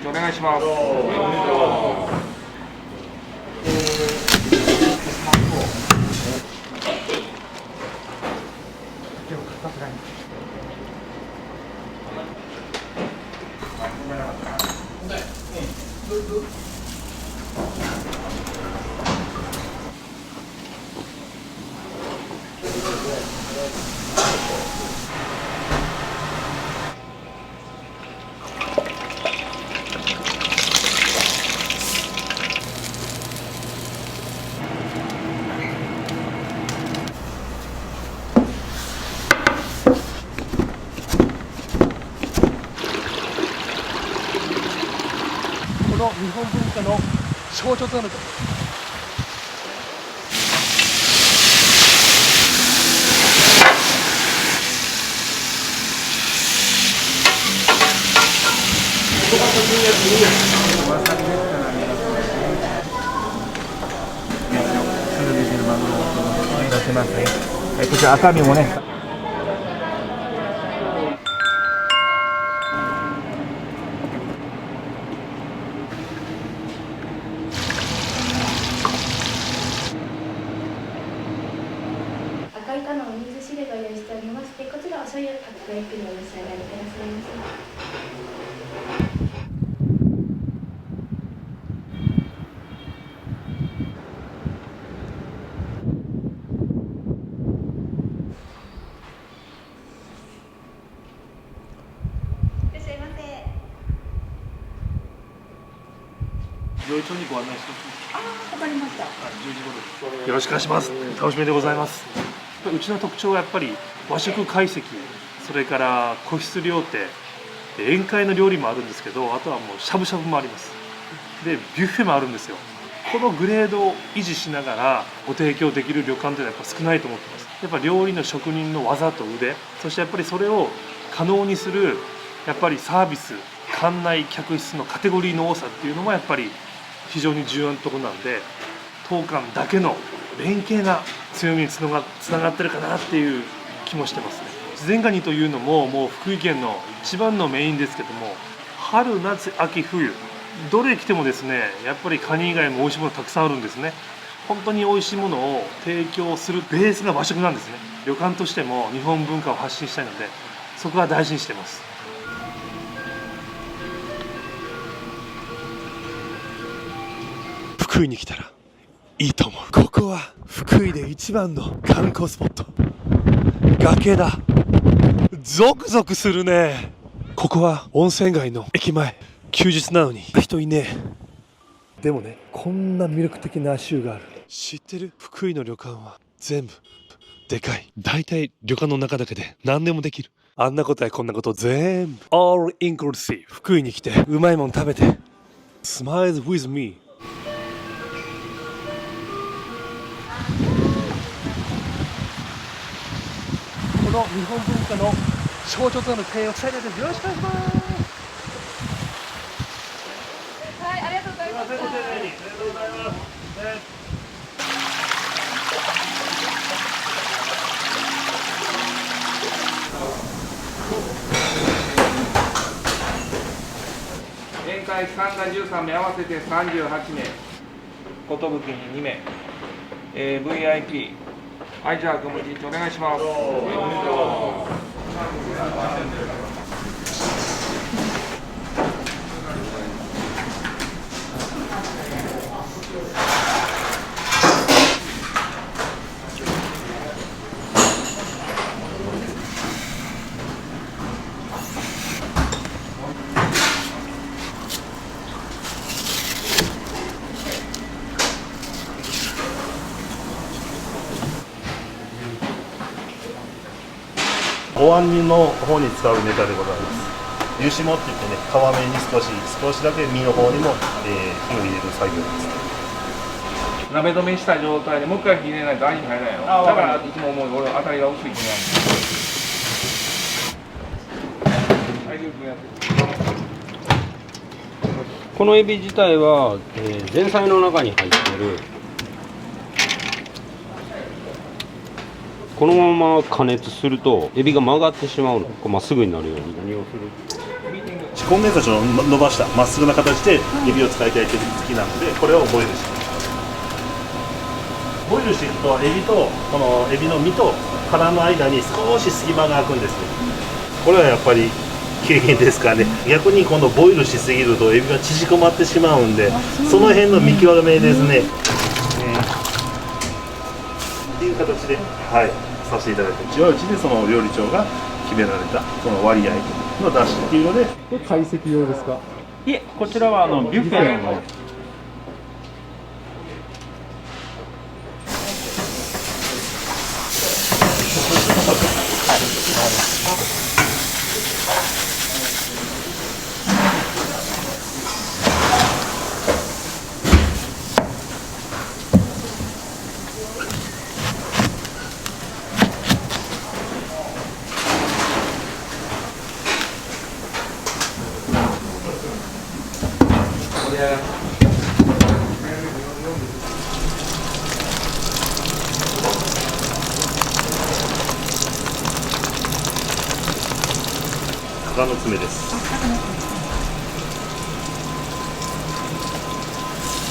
お願いします。この日本文化の象徴となると。こちら赤身もね。赤い缶のお水汁が用意しておりまして、こちらお醤油たっぷりお召し上がりくださいませ。料理長にご案内します。わかりました。10時頃です。よろしくお願いします。楽しみでございます。うちの特徴はやっぱり和食懐石、それから個室料亭、宴会の料理もあるんですけど、あとはもうしゃぶしゃぶもあります。でビュッフェもあるんですよ。このグレードを維持しながらご提供できる旅館というのはやっぱ少ないと思ってます。やっぱ料理の職人の技と腕、そしてやっぱりそれを可能にするやっぱりサービス、館内客室のカテゴリーの多さっていうのもやっぱり非常に重要なところなんで、当館だけの連携が強みにつながってるかなっていう気もしてますね。自然ガニというのももう福井県の一番のメインですけども、春夏秋冬どれ来てもですね、やっぱりカニ以外も美味しいものたくさんあるんですね。本当に美味しいものを提供するベースが和食なんですね。旅館としても日本文化を発信したいので、そこは大事にしてます。福井に来たらいいと思う。ここは福井で一番の観光スポット。崖だ。ゾクゾクするね。ここは温泉街の駅前。休日なのに人いねえ。でもね、こんな魅力的な足湯がある。知ってる？福井の旅館は全部でかい。だいたい旅館の中だけで何でもできる。あんなことやこんなこと全部 All inclusive。福井に来てうまいもん食べて Smiles with me。この日本文化の象徴となる庭園を伝えたいです。よろしくお願いします。はい、ありがとうございました。ありがとうございます。宴会参加13名合わせて38名、寿に2名、VIP。はい、じゃあご無事お願いします。お椀の方に使うネタでございます。湯霜って言ってね、皮目に少しだけ身の方にも、火を入れる作業です。鍋止めした状態でもう一回火入れないと味に入らないよ。だからいつも思う、俺当たりが薄い子なんです。はい、やってこのエビ自体は、前菜の中に入っている。このまま加熱するとエビが曲がってしまうの。まっすぐになるように何をする？コンデンサーを伸ばしたまっすぐな形でエビを使いたいという好きなので、これをボイルしていきます。ボイルしていくとエビとこのエビの身と殻の間に少し隙間が空くんですね。これはやっぱり経験ですかね。逆に今度ボイルしすぎるとエビが縮こまってしまうんで、その辺の見極めですね。っていう形で、はい、させていただいて、うちはうちでその料理長が決められたその割合の出汁っていうので。これ懐石用ですか？いえ、こちらはビュッフェの鷹の爪です。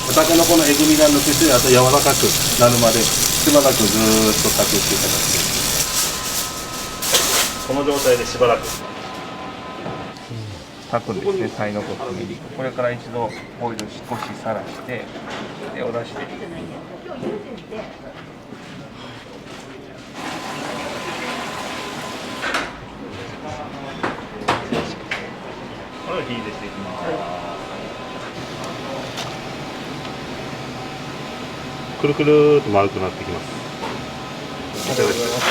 おたけのこのえぐみが抜けて、あと柔らかくなるまでしばらくずーっと炊くっていう形です。この状態でしばらく炊くんですね、鯛のことに。これから一度ボイル少しさらして、でお出しで。これを火入れていきます。くるくるっと丸くなってきます。ありがとうございます。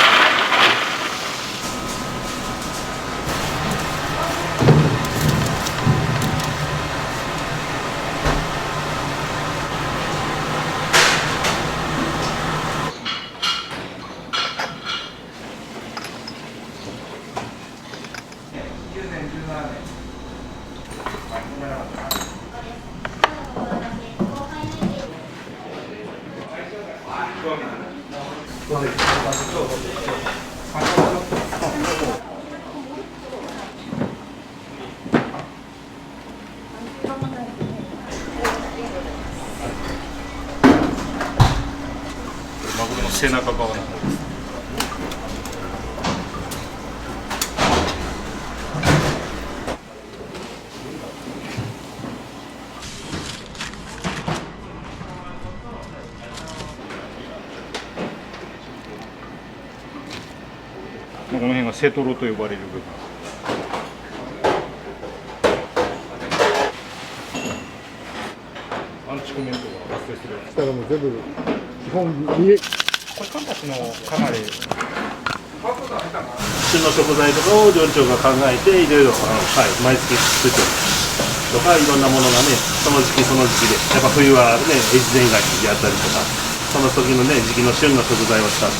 マグロの背中側なんです。この辺がセトロと呼ばれる部分。アンチコメントが発生する。したらもう全部基本見え。これカンパチのかなり旬の食材とかを料理長が考えていろいろ、毎月作ってとかいろんなものがね、その時期その時期で、やっぱ冬はね越前ガキであったりとか、その時のね時期の旬の食材を使って。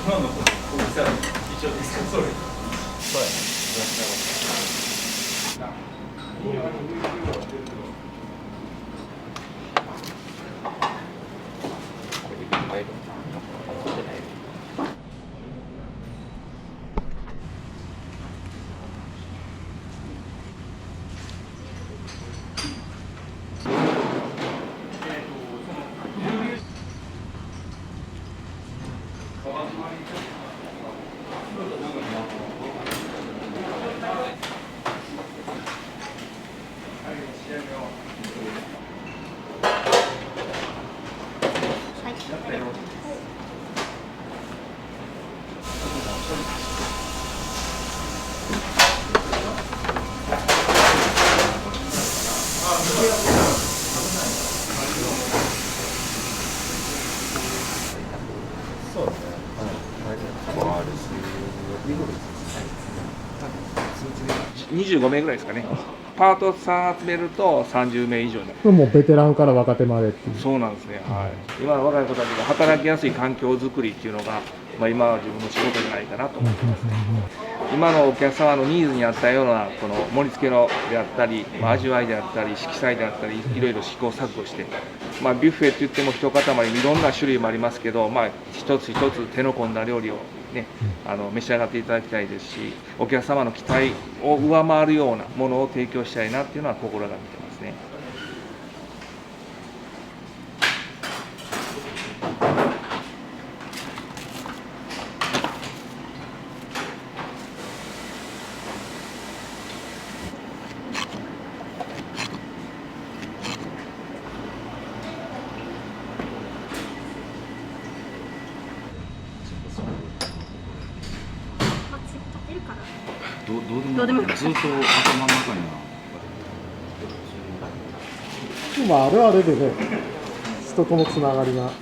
今の大きさ一緒ですか？それ。そうやね。25名ぐらいですかね。パートさん集めると30名以上になる。もうベテランから若手までっていう。そうなんですね。はい。今の若い子たちが働きやすい環境づくりっていうのが、今は自分の仕事じゃないかなと思ってます。今のお客様のニーズに合ったようなこの盛り付けのであったり、味わいであったり、色彩であったり、いろいろ試行錯誤して、ビュッフェって言っても一塊いろんな種類もありますけど、一つ一つ手の込んだ料理をね、召し上がっていただきたいですし、お客様の期待を上回るようなものを提供したいなっていうのは心がけてますね。どうでもいいずっと頭の中にはあるあるでね、人とのつながりが。新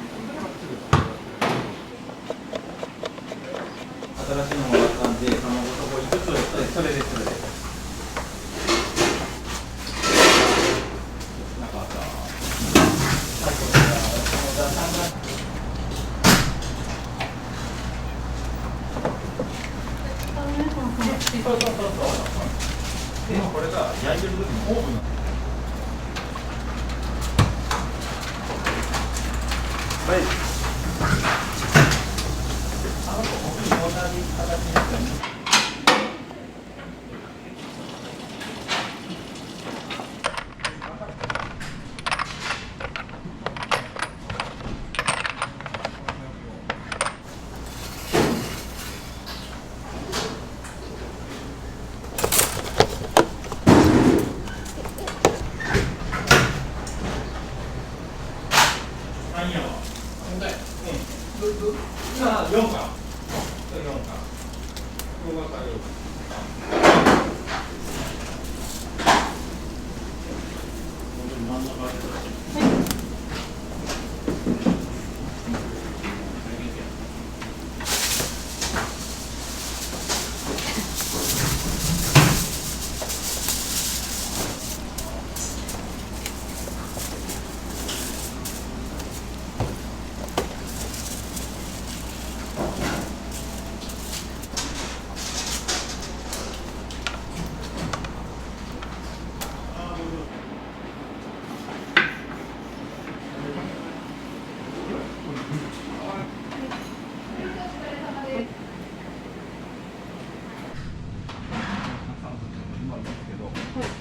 しいのもらったんで、そこ一つそれで。なんかあった。でもこれが焼いてる時にオーブンなんです。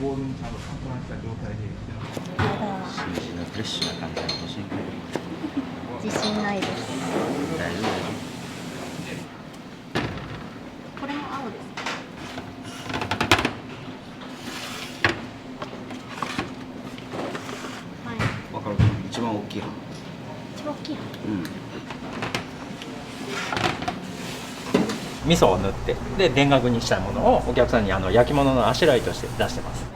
ボールにちゃんとカットした状態で新鮮なフレッシュな感じが欲しい。自信ないです。大丈夫だよ。これも青です。はい。わかる。一番大きい派。一番大きい。味噌を塗ってで田楽にしたものをお客さんに焼き物のあしらいとして出してます。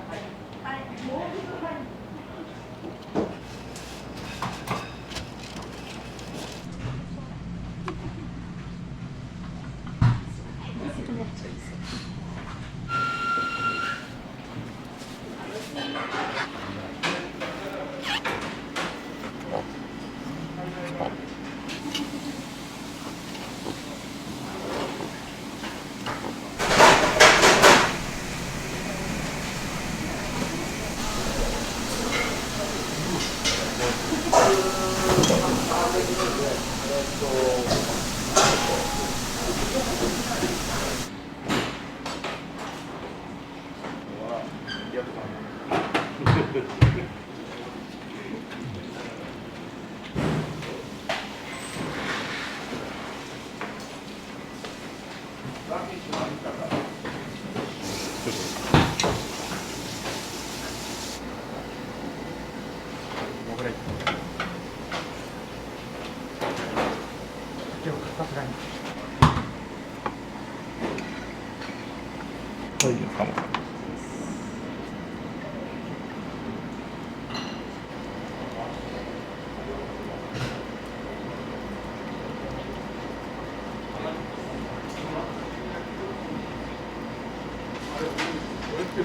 ね、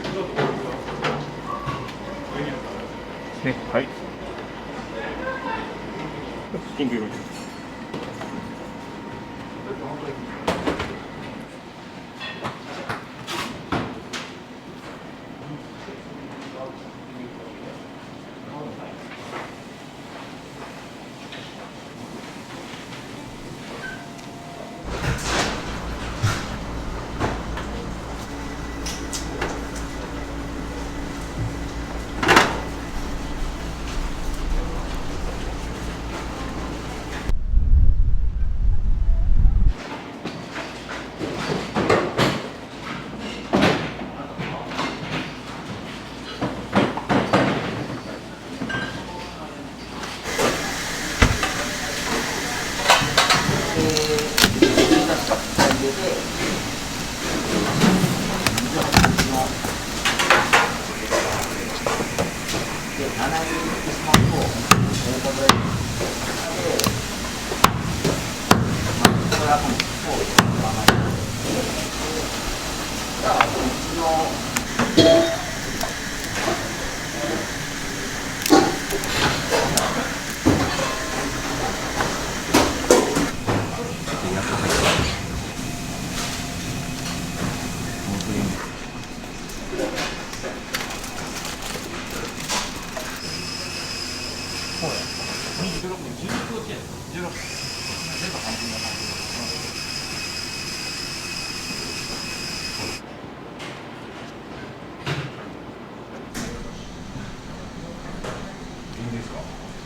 はい。ピンク色に。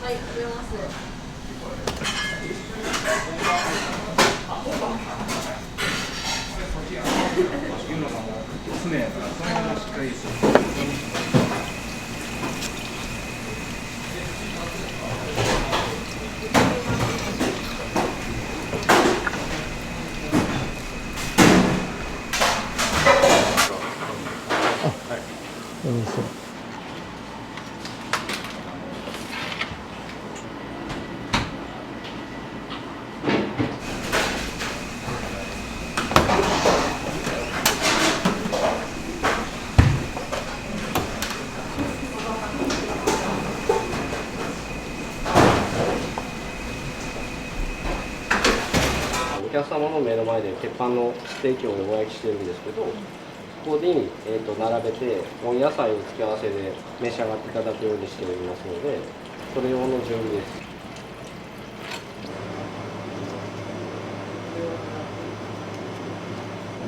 はい、食べます。常やからそれがしっかりする。そう。お客様の目の前で鉄板のステーキをお焼きしてるんですけど、ここに、並べて温野菜を付け合わせで召し上がっていただくようにしておりますので、それ用の準備です。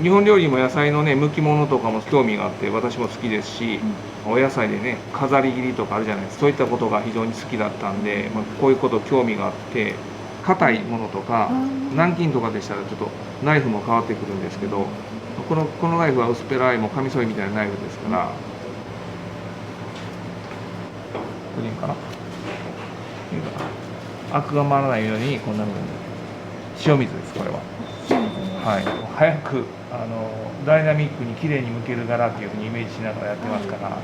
日本料理も野菜のね剥き物とかも興味があって私も好きですし、お野菜でね飾り切りとかあるじゃないですか。そういったことが非常に好きだったんで、こういうこと興味があって、硬いものとか南京とかでしたらちょっとナイフも変わってくるんですけど、このナイフは薄っぺらいもうカミソリみたいなナイフですから。これでいいかな。アクが回らないようにこんなふうに塩水です。これははい、早くダイナミックに綺麗に剥ける柄っていうふうにイメージしながらやってますから。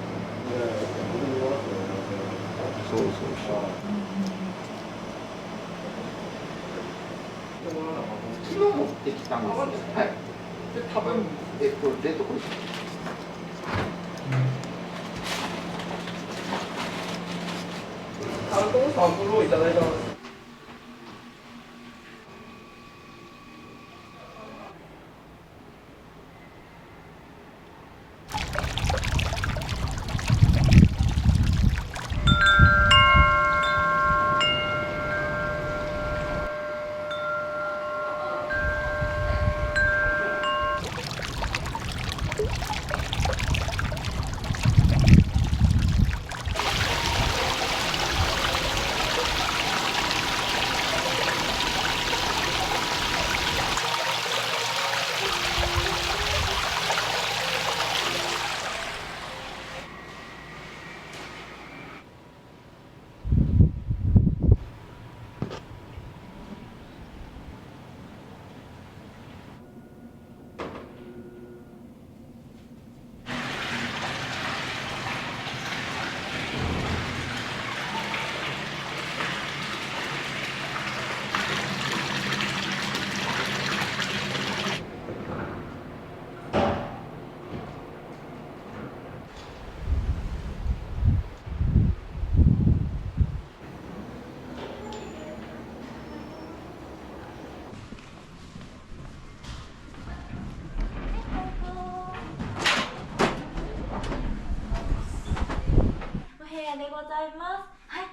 そうそうそう。昨日持ってきたんです。はい。で多分冷凍庫に。サンプルをいただいたます。部屋でございます。はい。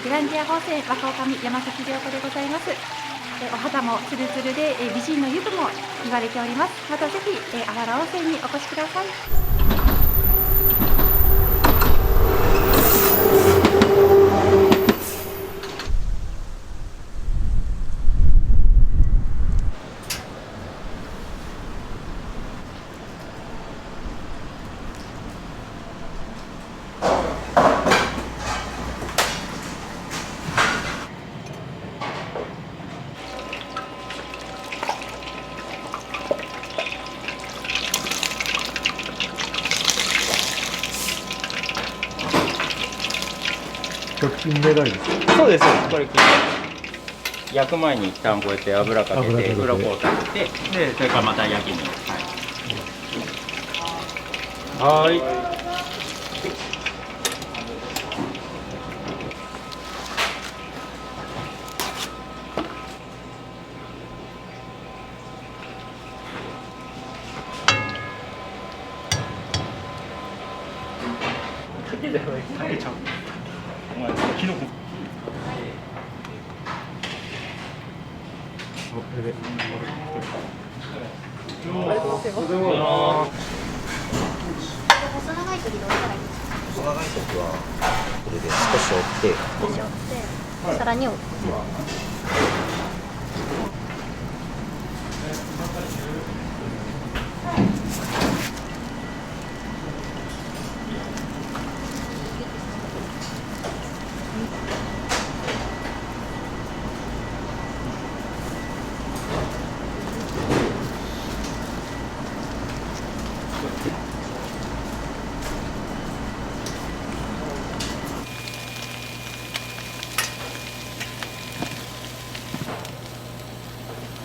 グランディア宝泉若女将山崎涼子でございます。お肌もツルツルで美人の湯部も言われております。またぜひあわら温泉にお越しください。金目がいいです。そうです。これ焼く前に一旦こうやって油かけて鱗を立てて、でそれからまた焼きに。はい。かけちゃう。お前キノコ。細長い時どうしたらいいですか？細長い時はこれで少し折って少し折ってさらに折って。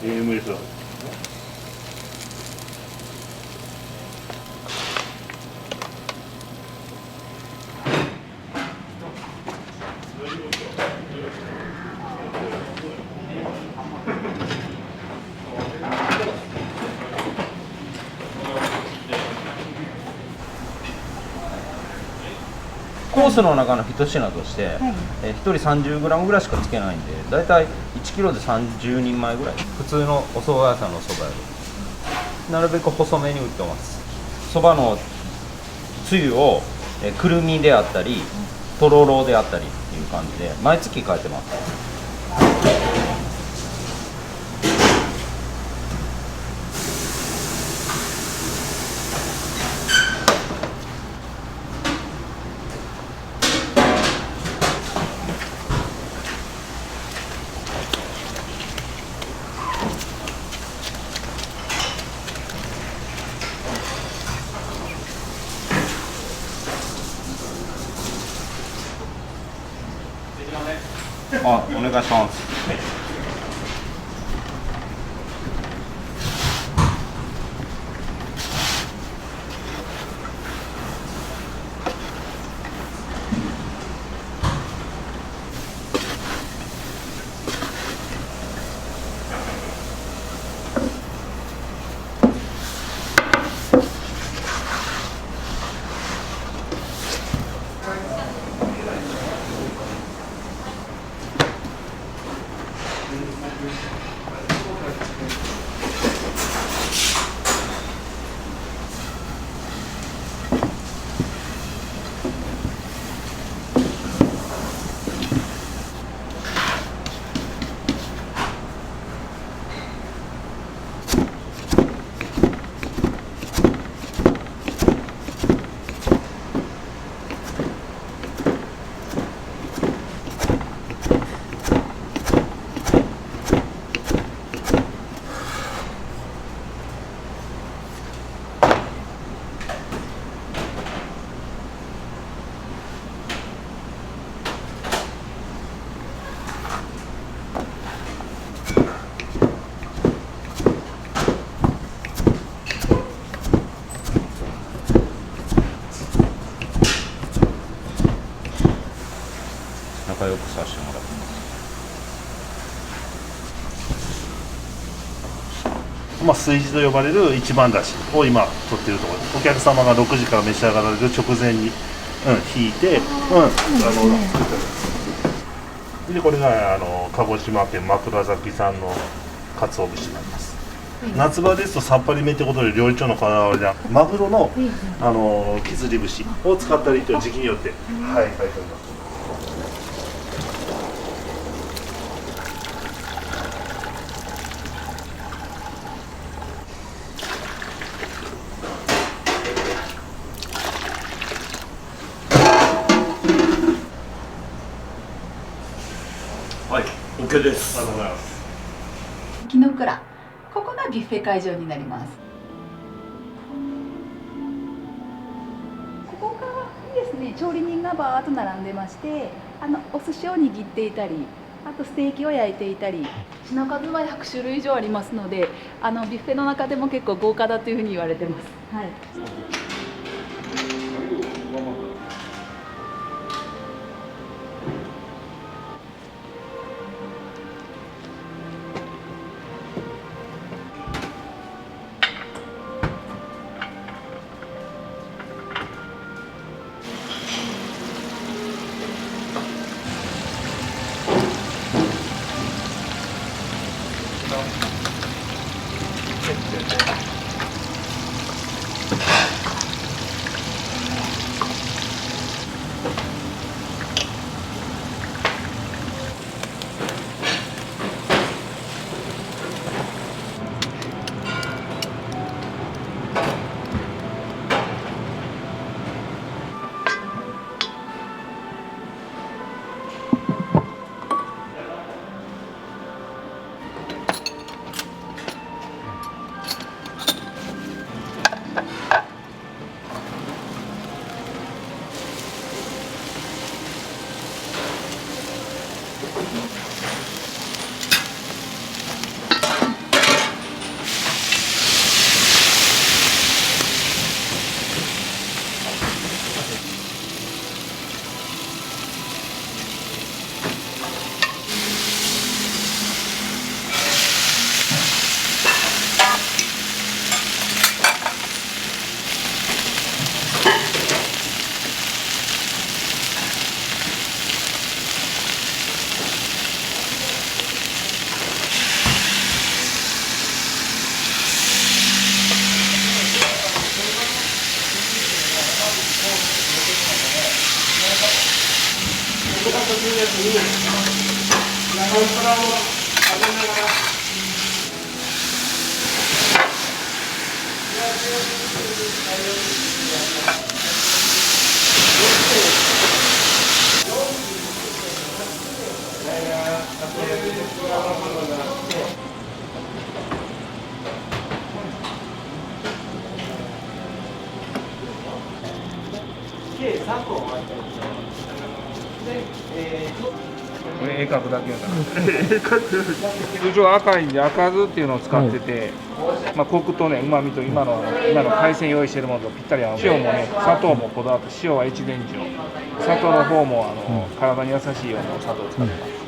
AMS はコースの中の一品として、1人30g ぐらいしかつけないんで、だいたい1キロで30人前ぐらい。普通のお蕎麦屋さんの蕎麦よりなるべく細めに売ってます。蕎麦のつゆをくるみであったりとろろであったりっていう感じで毎月変えてます。あ、お願いします。仲良くさせてもらってます。まあ、炊事と呼ばれる一番だしを今取ってるところです。お客様が6時から召し上がられる直前に、引いて、作っております。でこれが鹿児島県枕崎産の鰹節になります。夏場ですとさっぱりめってことで料理長のこだわりはマグロの削り節を使ったりという時期によって、はい、書いております。はい、OK です。ありがとうございます。紀の倉、ここがビュッフェ会場になります。ここがですね、調理人がバーッと並んでまして、お寿司を握っていたり、あとステーキを焼いていたり、品数は100種類以上ありますので、ビュッフェの中でも結構豪華だというふうに言われてます。はい。これ鋭角だけだ通常赤いんで赤酢っていうのを使ってて、コクとね、うまみと今の海鮮用意してるものとぴったり合う。塩もね、砂糖もこだわって、塩は越前塩、砂糖の方も体に優しいような砂糖を使ってます。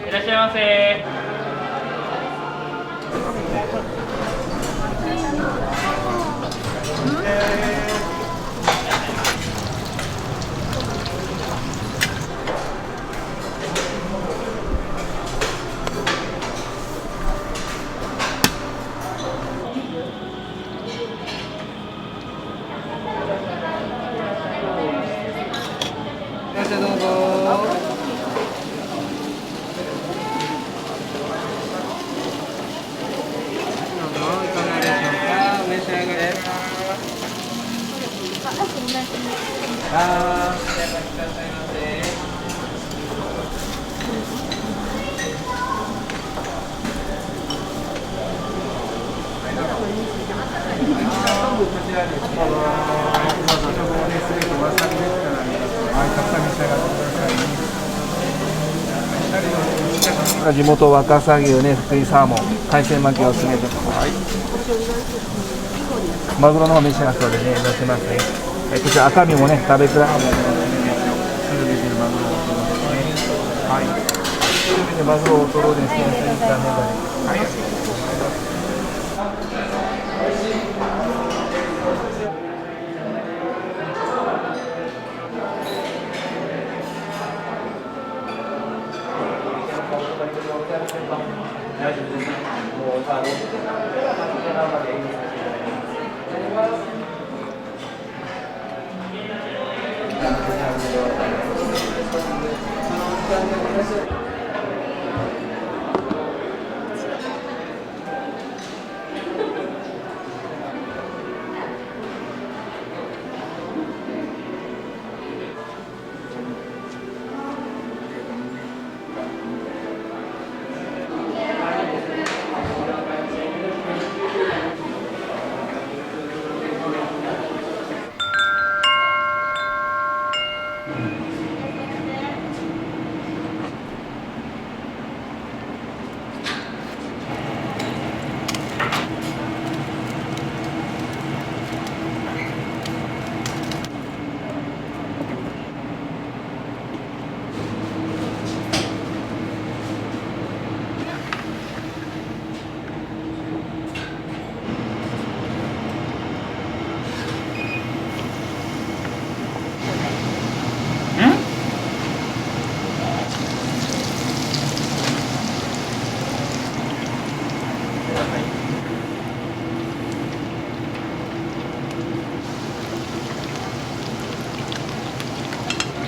いらっしゃいませ。せどうぞ。いかがでしょうか。お召し上がり。あー、お召し上がりくださいませ。こちらです。地元ワカサギ牛ね、福井サーモン、海鮮巻きを詰めてます。はい。マグロの方召し上がってでね、出せますね。こちら赤身もね、食べ比べてます。はい。マグロをとろですね、はい。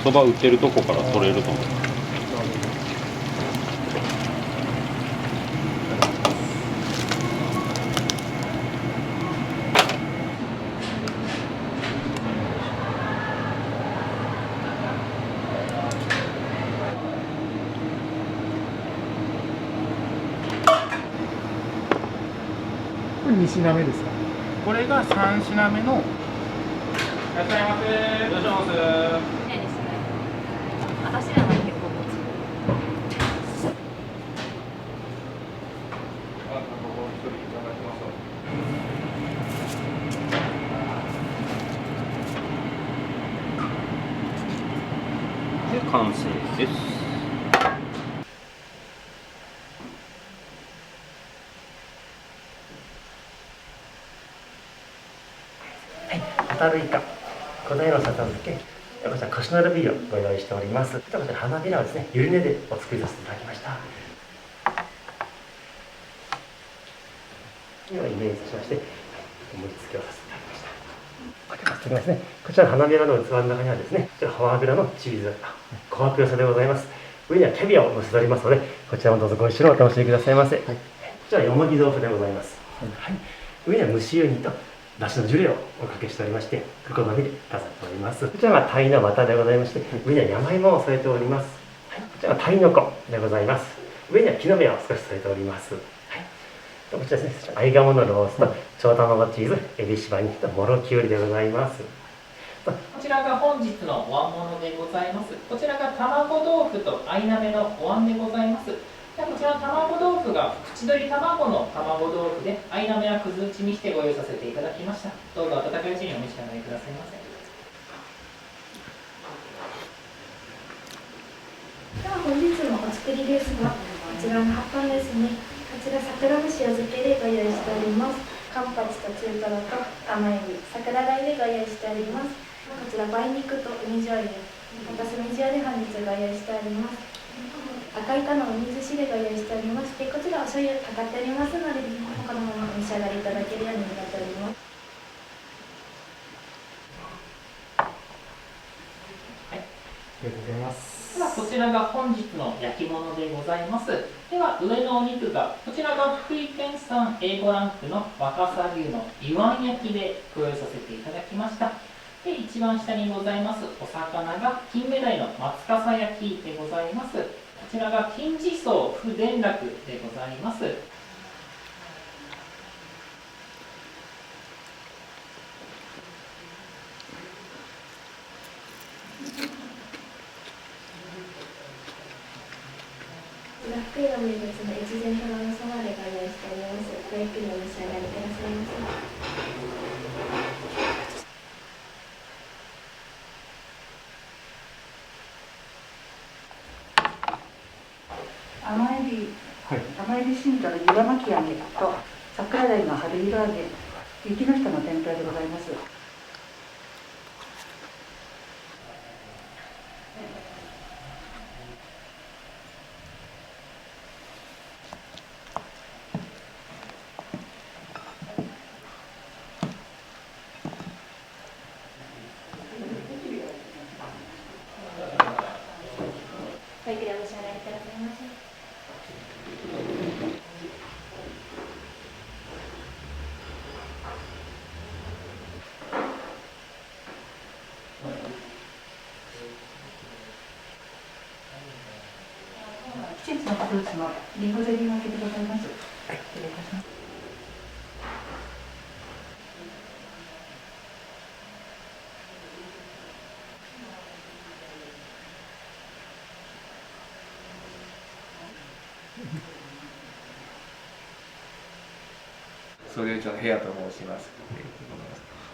そば売ってるとこから取れると思う。これ2品目ですか。これが3品目の。いらっしゃいませ。いらっしゃいませ。私らの結構持つ。で完成です。ホタルイカ、小平の砂糖漬け、こちらコシのあるビールをご用意しております。こちら花びらをですね、ゆり根でお作りさせていただきました。今イメージしまして、盛り付けをさせていただきました。ですね、こちら花びらの器の中にはですね、こちらフォアグラのチーズ、紅白寄せでございます。上にはキャビアを乗せておりますので、こちらもどうぞご一緒にお楽しみくださいませ。こちらよもぎ豆腐でございます。はい、上には蒸しウニとだしのジュレをおかけしておりまして、お好みで飾っております。こちらは鯛の綿でございまして、上には山芋を添えております。はい、こちらは鯛の子でございます。上には木の芽を少し添えております。はい、こちらですね、合鴨のロースト、超卵チーズ、エビしば煮ともろきゅうりでございます。こちらが本日のお椀物でございます。こちらが卵豆腐とアイナメのお椀でございます。こちらの卵豆腐が縁取り卵の卵豆腐で、アイナメはくず打ちにしてご用意させていただきました。どうぞ温かいうちにお召し上がりくださいませ。では本日のお作りですが、こちらの葉っぱですね。こちら桜の塩漬けでご用意しております。カンパチと中トロと甘エビ、桜鯛でご用意しております。こちら梅肉とウニ醤油、私の塩で本日ご用意しております。赤イカのお水汁でご用意しておりまして、こちらお醤油かかっておりますので、他のままお召し上がりいただけるようになっております。こりがとうございます。ではこちらが本日の焼き物でございます。では上のお肉が、こちらが福井県産 A5 ランクの若狭牛のイワン焼きでご用意させていただきました。で、一番下にございますお魚が金目鯛の松笠焼きでございます。こちらが金地層不田楽でございます。福井の名物の越前浜のそばでご用意しております。ごゆっくりお召し上がりくださいませ。甘エビ、甘エビ新茶の湯葉巻き揚げと桜鯛の春色揚げ、雪の下の天ぷらでございます。ごゆっくりお召し上がりくださいませ。季節のフルーツのリンゴゼリー巻きでございます。失礼いたします。総料理長の部屋と申します。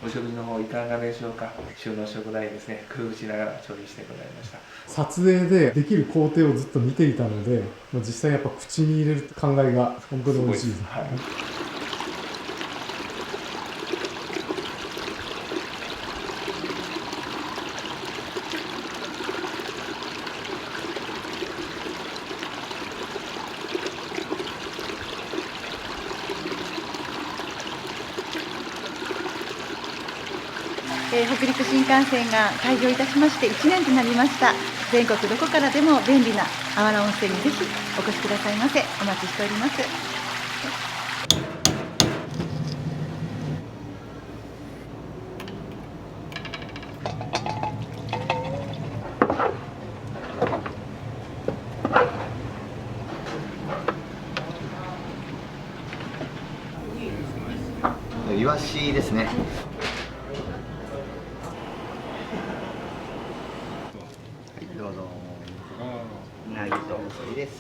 お食事の方いかがでしょうか。旬の食材ですね、工夫しながら調理してございました。撮影でできる工程をずっと見ていたので、実際やっぱ口に入れる考えが本当に美味しいです。北陸新幹線が開業いたしまして1年となりました。全国どこからでも便利なあわら温泉にぜひお越しくださいませ。お待ちしております。イワシですね。どうぞ。うなぎとおそりです。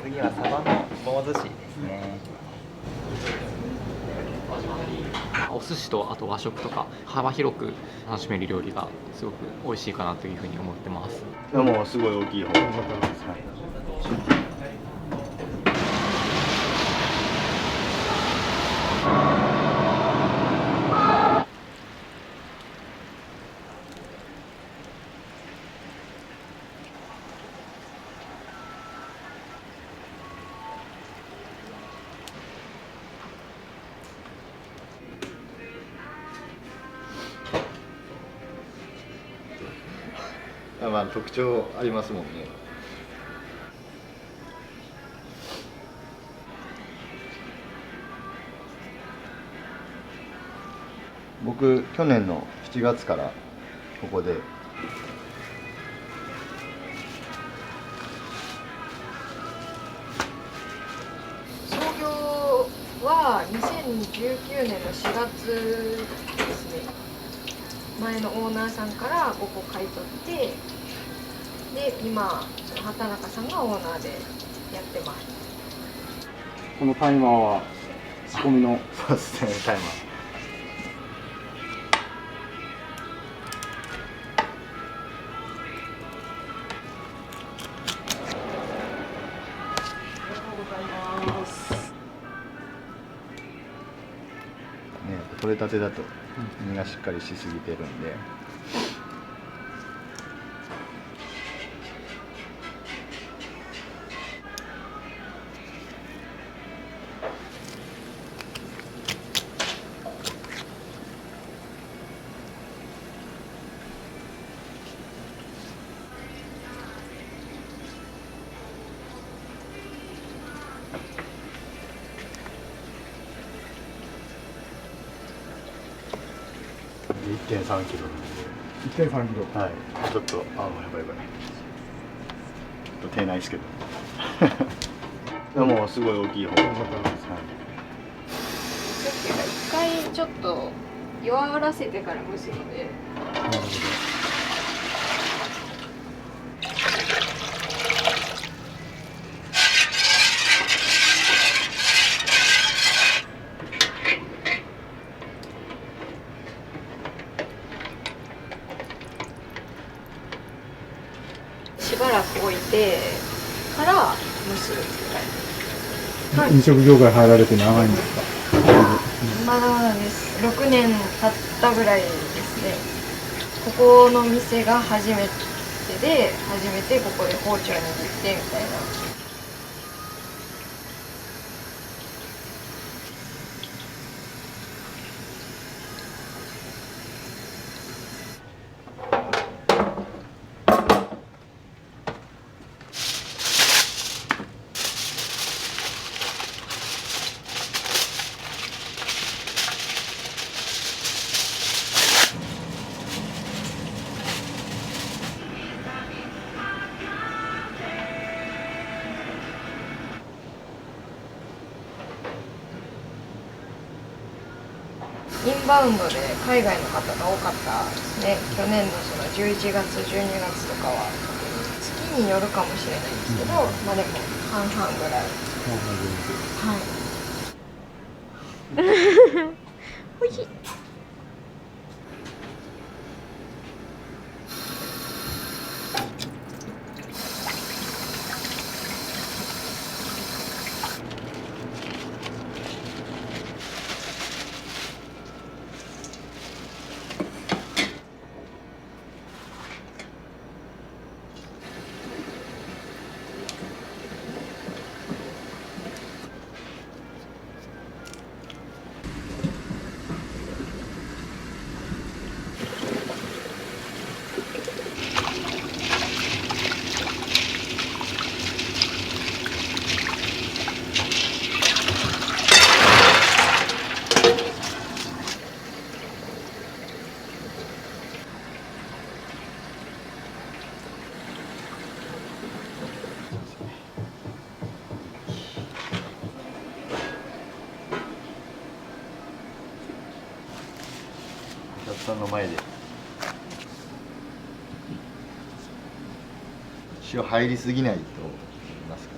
次はサバの棒寿司ですね。お寿司とあと和食とか幅広く楽しめる料理がすごく美味しいかなというふうに思ってます。もうすごい大きい方。まあ特徴ありますもんね。僕去年の7月からここで創業は2019年の4月ですね。前のオーナーさんからここ買い取ってで今畑中さんがオーナーでやってます。このタイマーは仕込みのそうですね、タイマー。取れたてだと身がしっかりしすぎてるんで、1.3キロ。1.3キロ。はい。ちょっとやばい。手ないですけど。でもすごい大きい方。一回ちょっと弱らせてから蒸すので。しばらく置いてから蒸すぐらい。飲食業界入られて長いんですか？まだです。6年経ったぐらいですね。ここの店が初めてで、初めてここで包丁握ってみたいな。インバウンドで海外の方が多かったですね。去年のその11月、12月とかは月によるかもしれないんですけど、まあでも半々ぐらい。はい。おいしい。お客さんの前で塩入りすぎないと言いますか、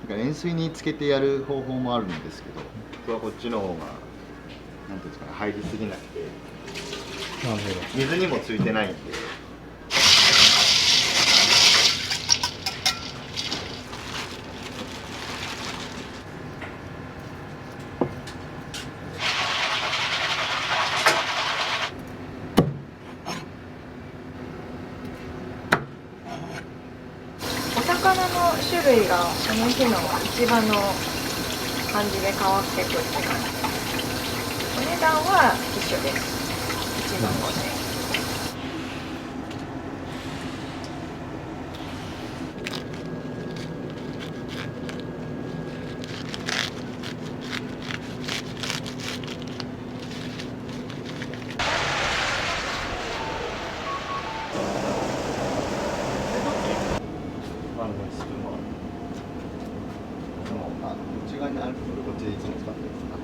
なんか塩水につけてやる方法もあるんですけど、僕はこっちの方がなんていうんですかね、入りすぎなくて、水にもついてないんで。お魚の種類がその日の市場の感じで変わってくるって感じ。お値段は一緒です。1万5000円。内側にあるこっちでいつも使ってるんですか。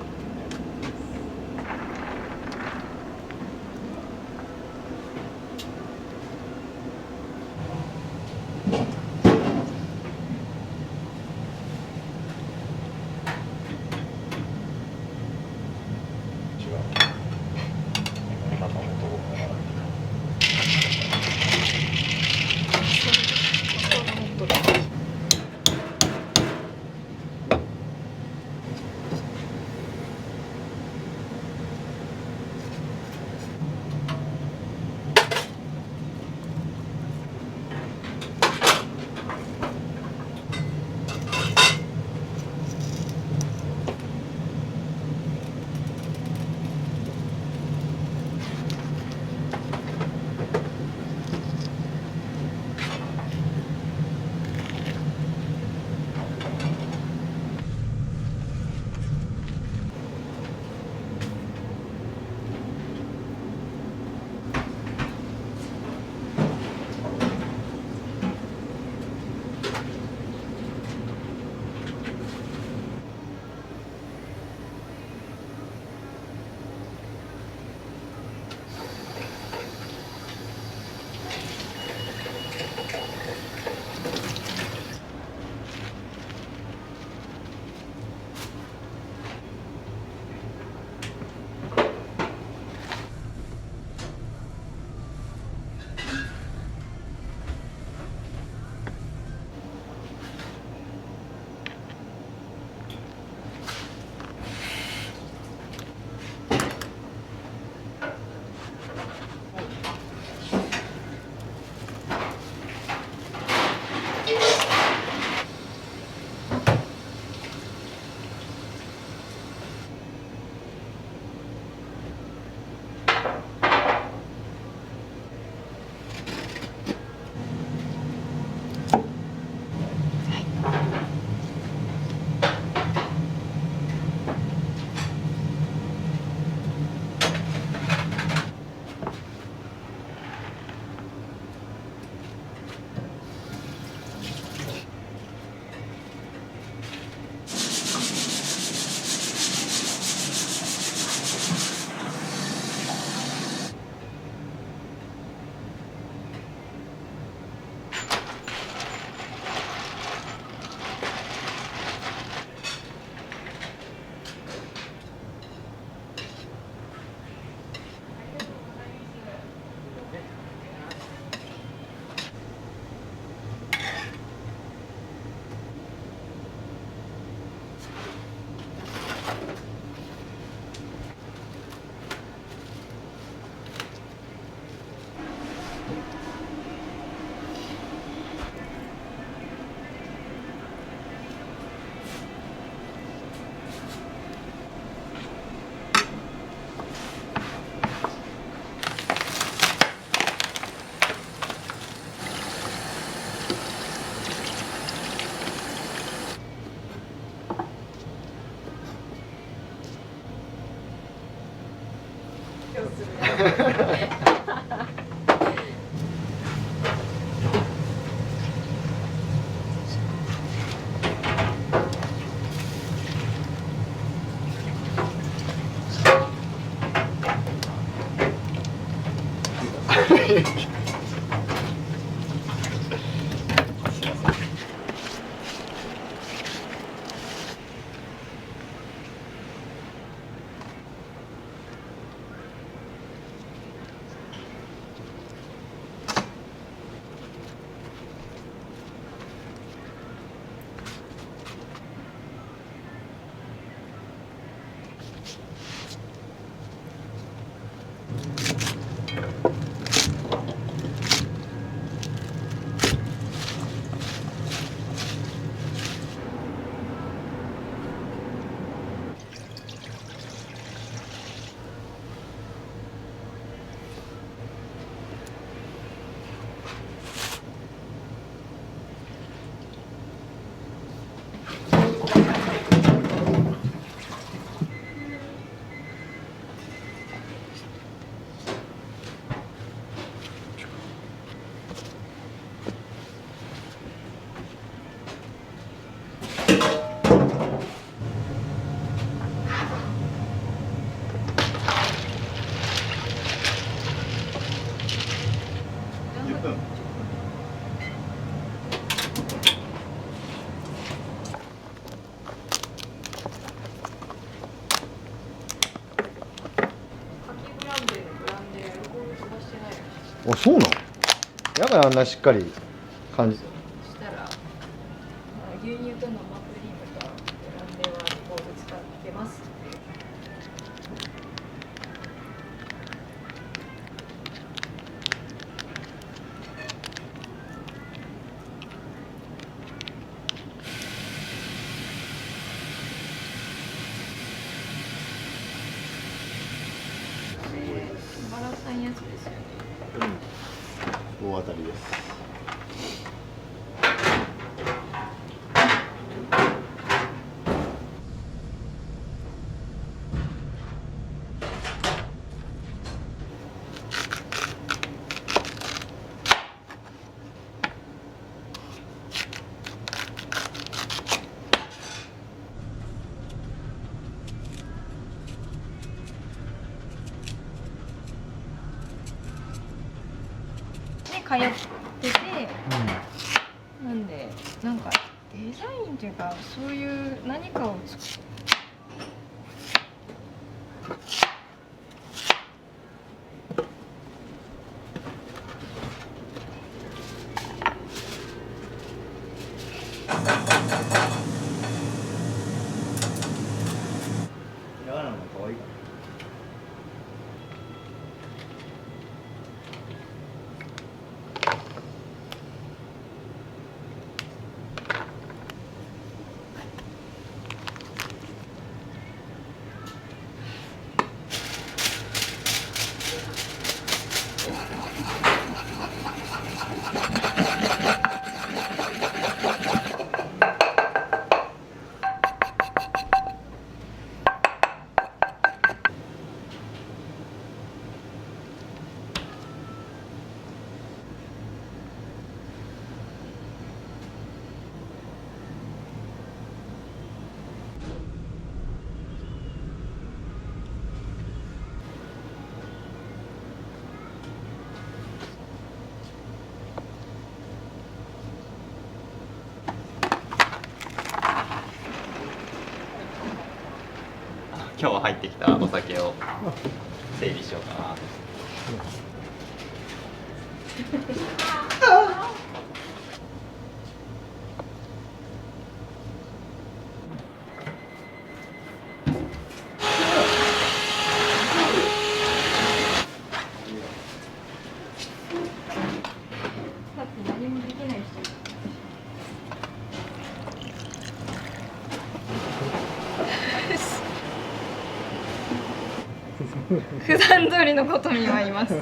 あ、そうなの。だからあんなしっかり感じ。したら牛乳と生クリームとブランデーはボール使ってますっていう。バラさんやつですよね。大当たりです。通ってて、なんでなんかデザインっていうかそういう何かを作る。やわらの方が可愛いかな。今日入ってきたお酒を整理しようかな。だって何もできない人。普段通りのこと見はいます。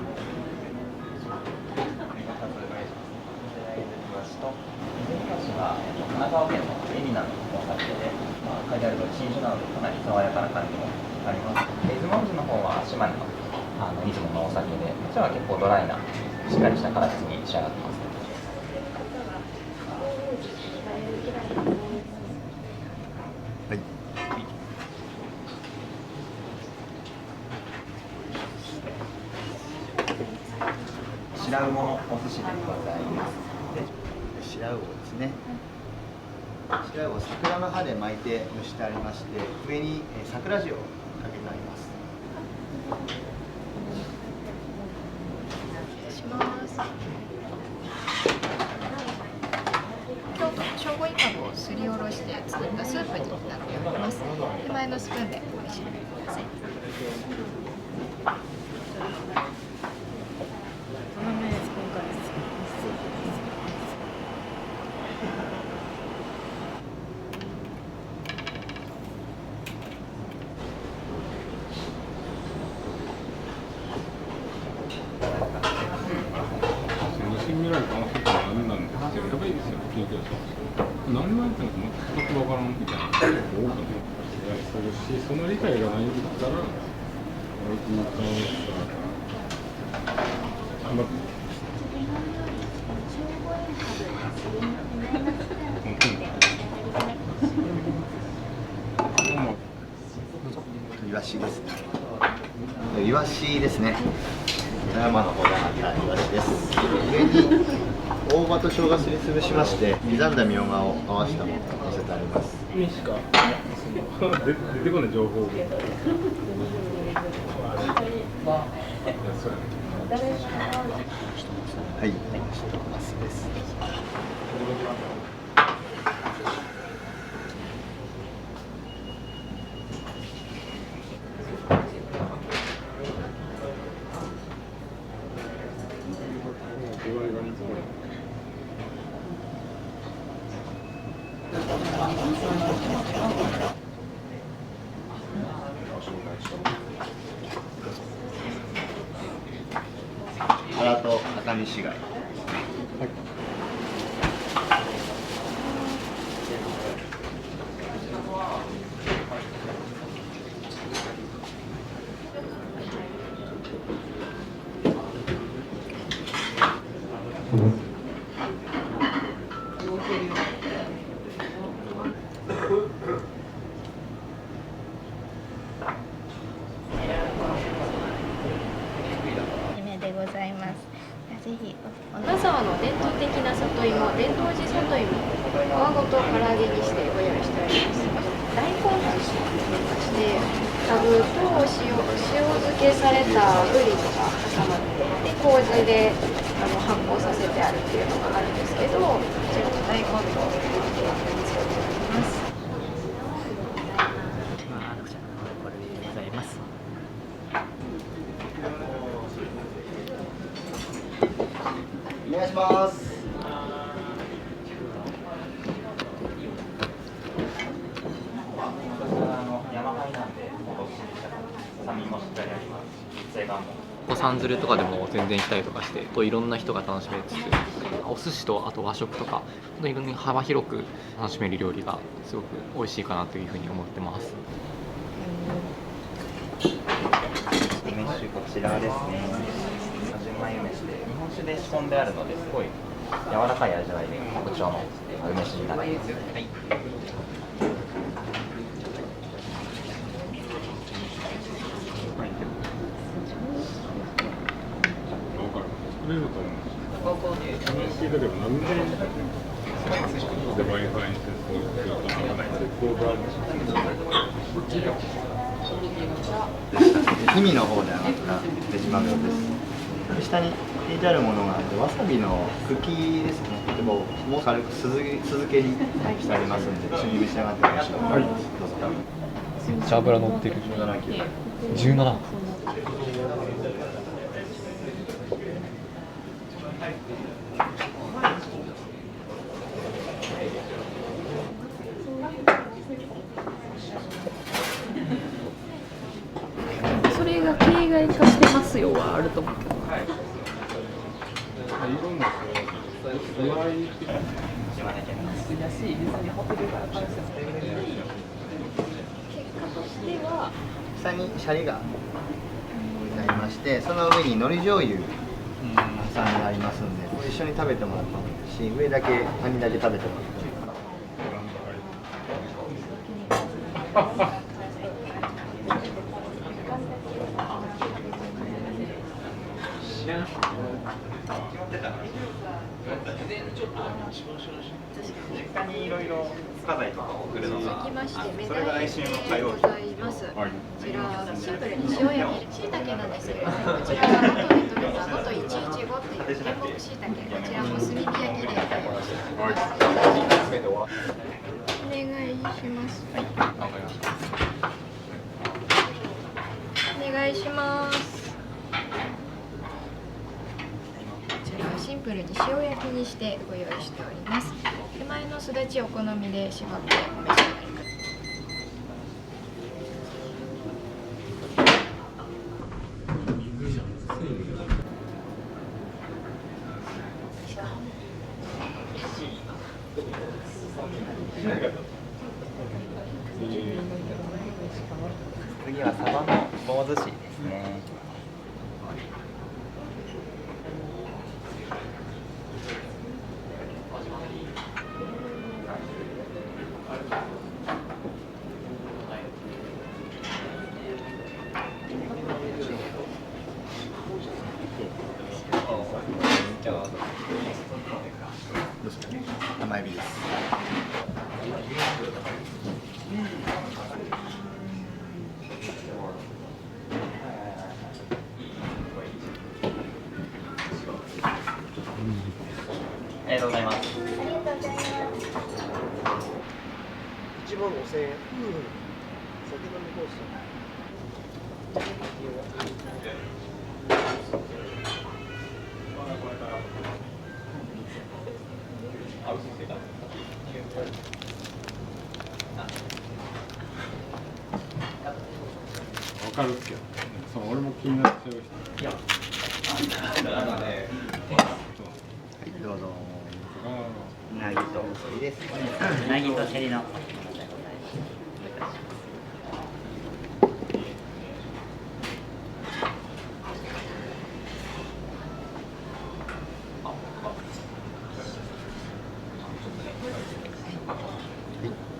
神奈川県の海老名のお酒で、書いてあると新酒なのでかなり爽やかな感じもあります。出雲水の方は島根の出雲のお酒で、こちらは結構ドライなしっかりした形に仕上がってます。はい。白魚のお寿司でございます。白魚ですね。白魚を桜の葉で巻いて蒸してありまして、上に桜塩をかけてあります。します。京都の聖護イカゴをすりおろして作ったスープになっております。手前のスプーンでお召し上がりください。新未来かもしれない何なんですけど、やばいですよ、緊張します。何言われても全く分からんみたいなことが多くなるし、その理解がないんだったら、空間あんまイワシですね。イワシですね。富山の方であったイワシです。上に大葉と生姜すりつぶしまして、刻んだみょうがを合わせたものを乗せてあります。にしか出てこない情報を。はい、マスです。腹と赤身し貝。でございます。ぜひ金沢の伝統的な里芋、伝統寺里芋、皮ごと唐揚げにしてご用意しております。大根寿司といいまして、かぶと塩漬けされたブリとか挟まってで麹で発酵させてあるっていうのがあるんですけど、こちらの大根と作っております。これでございます。お願いします。お産連れとかでも全然来たりとかして、いろんな人が楽しめつつ、お寿司とあと和食とか、いろんな幅広く楽しめる料理がすごく美味しいかなというふうに思ってます。梅酒こちらですね。純米梅酒で日本酒で仕込んであるので、すごい柔らかい味わいで特徴の梅酒になります。はい。作れると思うんですよ。話聞いたけど、なんでデバインサイエンスを使わないんですか？氷見の方で上がったデジマグロです。下に引いてあるものがわさびの茎ですね。でもう軽く酢漬けにしてありますので、一緒に召し上がってほしいと思います。どうぞ。めっちゃ脂乗ってる。17キロ。17。それが形骸化してますよはあると思うけど。色も具合下にシャリが置いてありまして、その上に海苔醤油挟んでありますんで、一緒に食べてもらってもいいし、上だけカニだけ食べてもらってもいい。実家にいろいろ家財とかを送るのが、続きましてメそれが来週の火曜日ございます。こちらシンプルに塩焼きしいたけなんですけど、こちらは能登で取れた能登115っていう原木しいたけ、こちらも炭火焼きでお願いします。お願いします。シンプルに塩焼きにしてご用意しております。手前のすだちお好みで絞ってお召し上がりください。次はサバの棒寿司ですね。甘エビです。ありがとうございます。ありがとうございます。1万5000円。酒飲みコース。分かるっけど、そう俺も気になっちゃう人。いや、どうぞ。うなぎといいです。うなぎとセリの。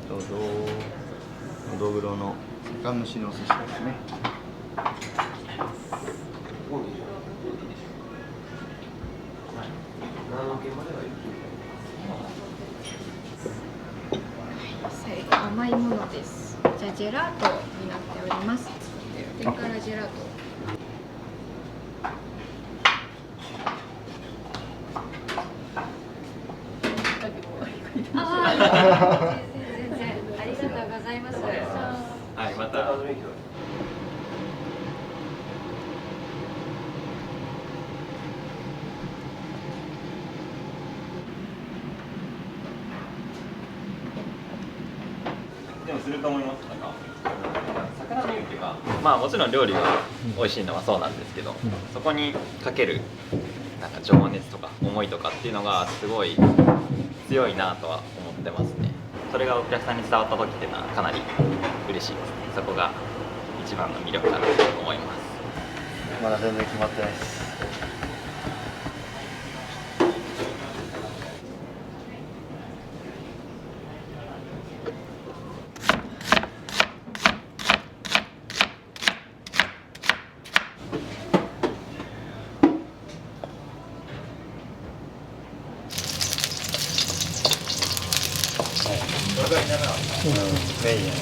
どうぞ。のどぐろの酒蒸しのお寿司ですね。最後甘いものです。じゃあジェラートになっております。それからジェラート。ああ、全然ありがとうございます。はい、また。でもすると思います。なんか魚の湯っていうか、まあもちろん料理が美味しいのはそうなんですけど、そこにかけるなんか情熱とか思いとかっていうのがすごい強いなとは思ってますね。それがお客さんに伝わった時っていうのはかなり嬉しいですね。そこが一番の魅力かなと思います。まだ全然決まってないです。メインやね。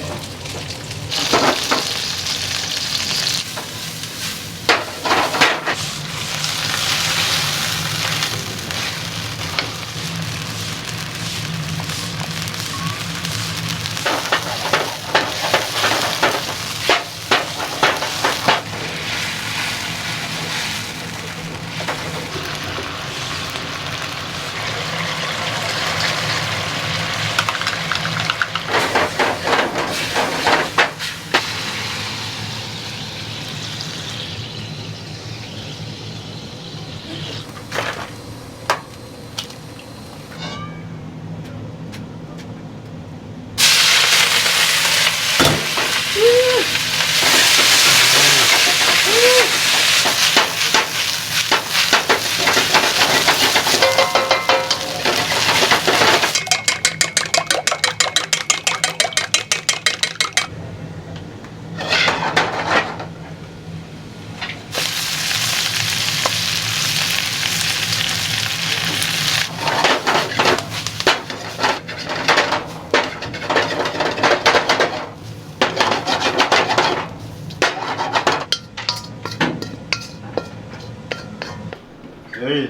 よい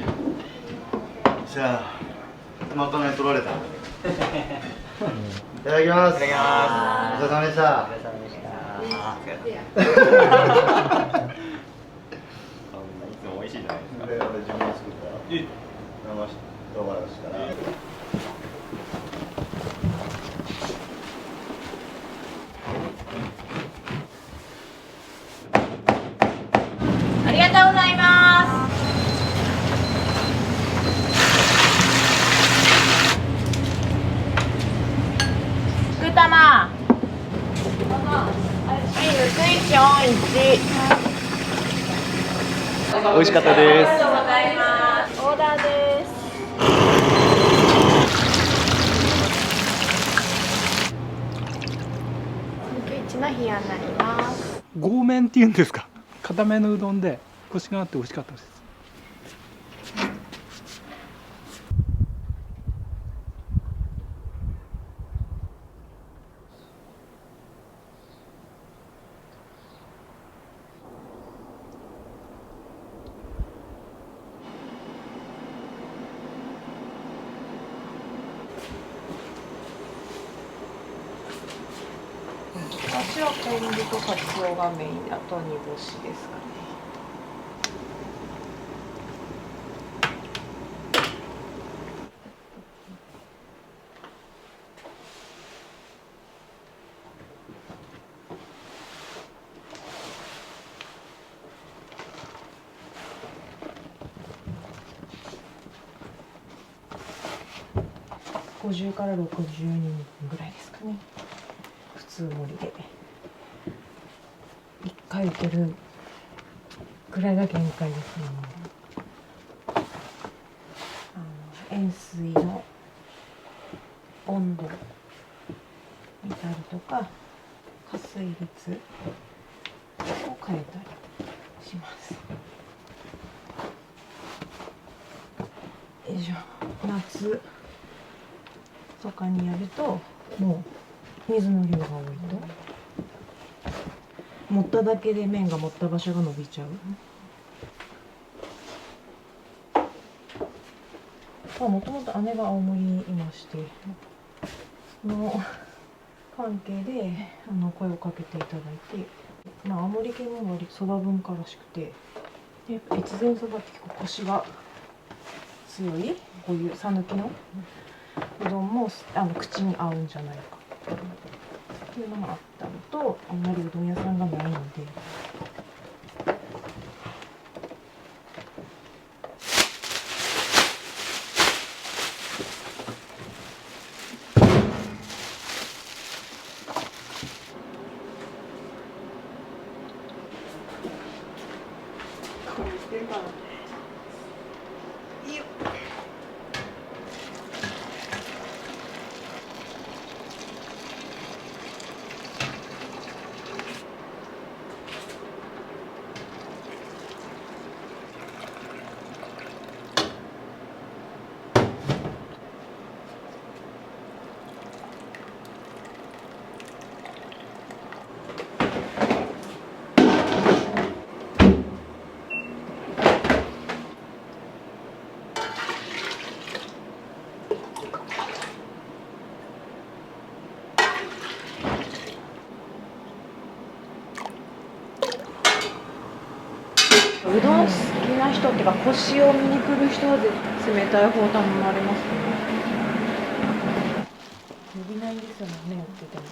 じゃあまかない取られたいただきます。いただきます。お疲れ様でした。お疲れ様でした。いつも美味しいじゃないですか。で、俺自分で作った生唐辛子から。ありがとうございます。福玉。はい、スイッチオン1。美味しかったです。ありがとうございます。オーダーです。1の冷やになります。合麺っていうんですか。固めのうどんでコシがあって美味しかったです。私は昆布とカツオがメインで、あと煮干しですかね。50から60人ぐらいですかね。普通盛りで1回受けるくらいが限界ですね。塩水の温度見たりとか加水率を変えたりします。よいしょ。夏とかにやるともう水の量が多いと持っただけで麺が持った場所が伸びちゃう。もともと姉が青森にいまして、その関係で声をかけていただいて、青森県も割とそば文化らしくて、でやっぱ越前そばって結構コシが強い、こういう讃岐のうどんも口に合うんじゃないかっていうのがあったのと、あんまりうどん屋さんがないので。これしてるかな。いいよ。うどん好きな人っていうか、コシを見に来る人は冷たい方頼まれますね。伸びないんですよね、麺売ってても。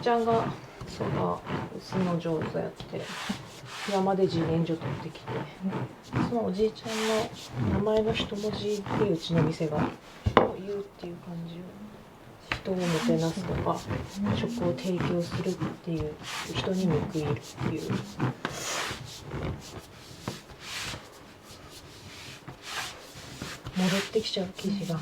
ちゃんがそば打つの上手やって山で自然薯取ってきて、そのおじいちゃんの名前の一文字でうちの店がそう言うっていう感じを、人をもてなすとか食を提供するっていう、人に報いるっていう。戻ってきちゃう生地が。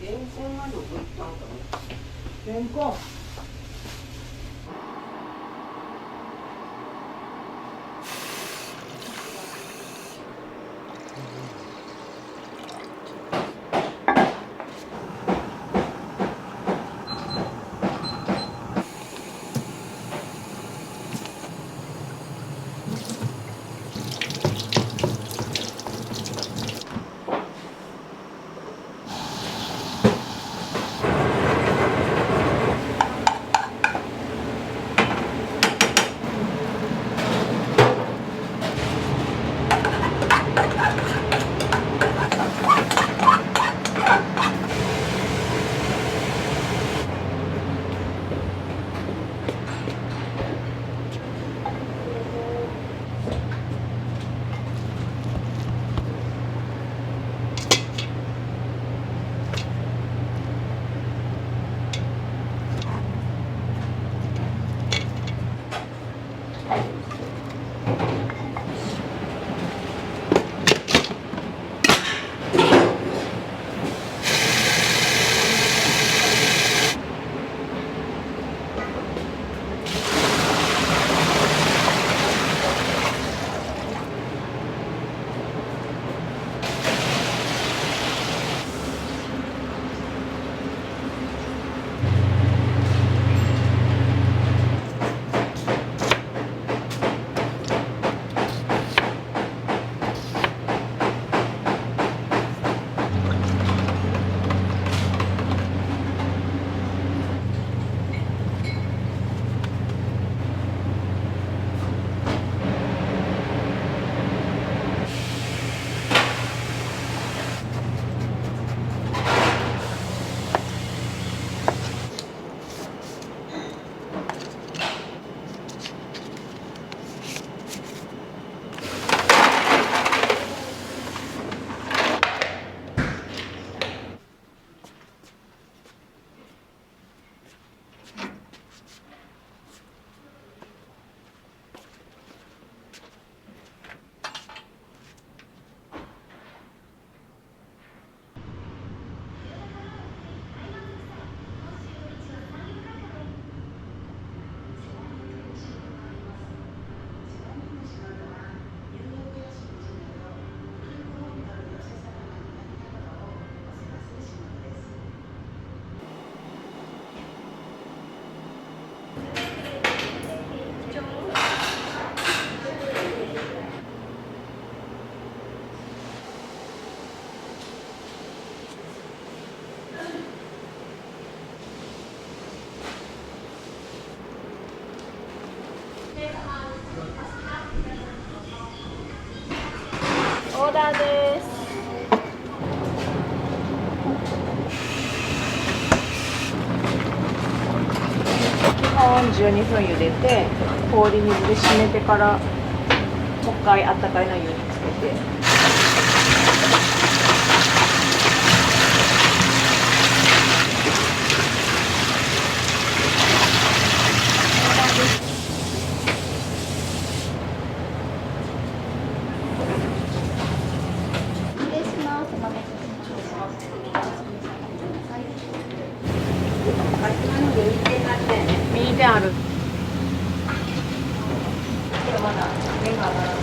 レンコンがどこ行ったんかな。レンコン。オーダーです。基本12分茹でて氷水で締めてからもう一回あったかいの湯につけて。ある。まだ麺が上がらない。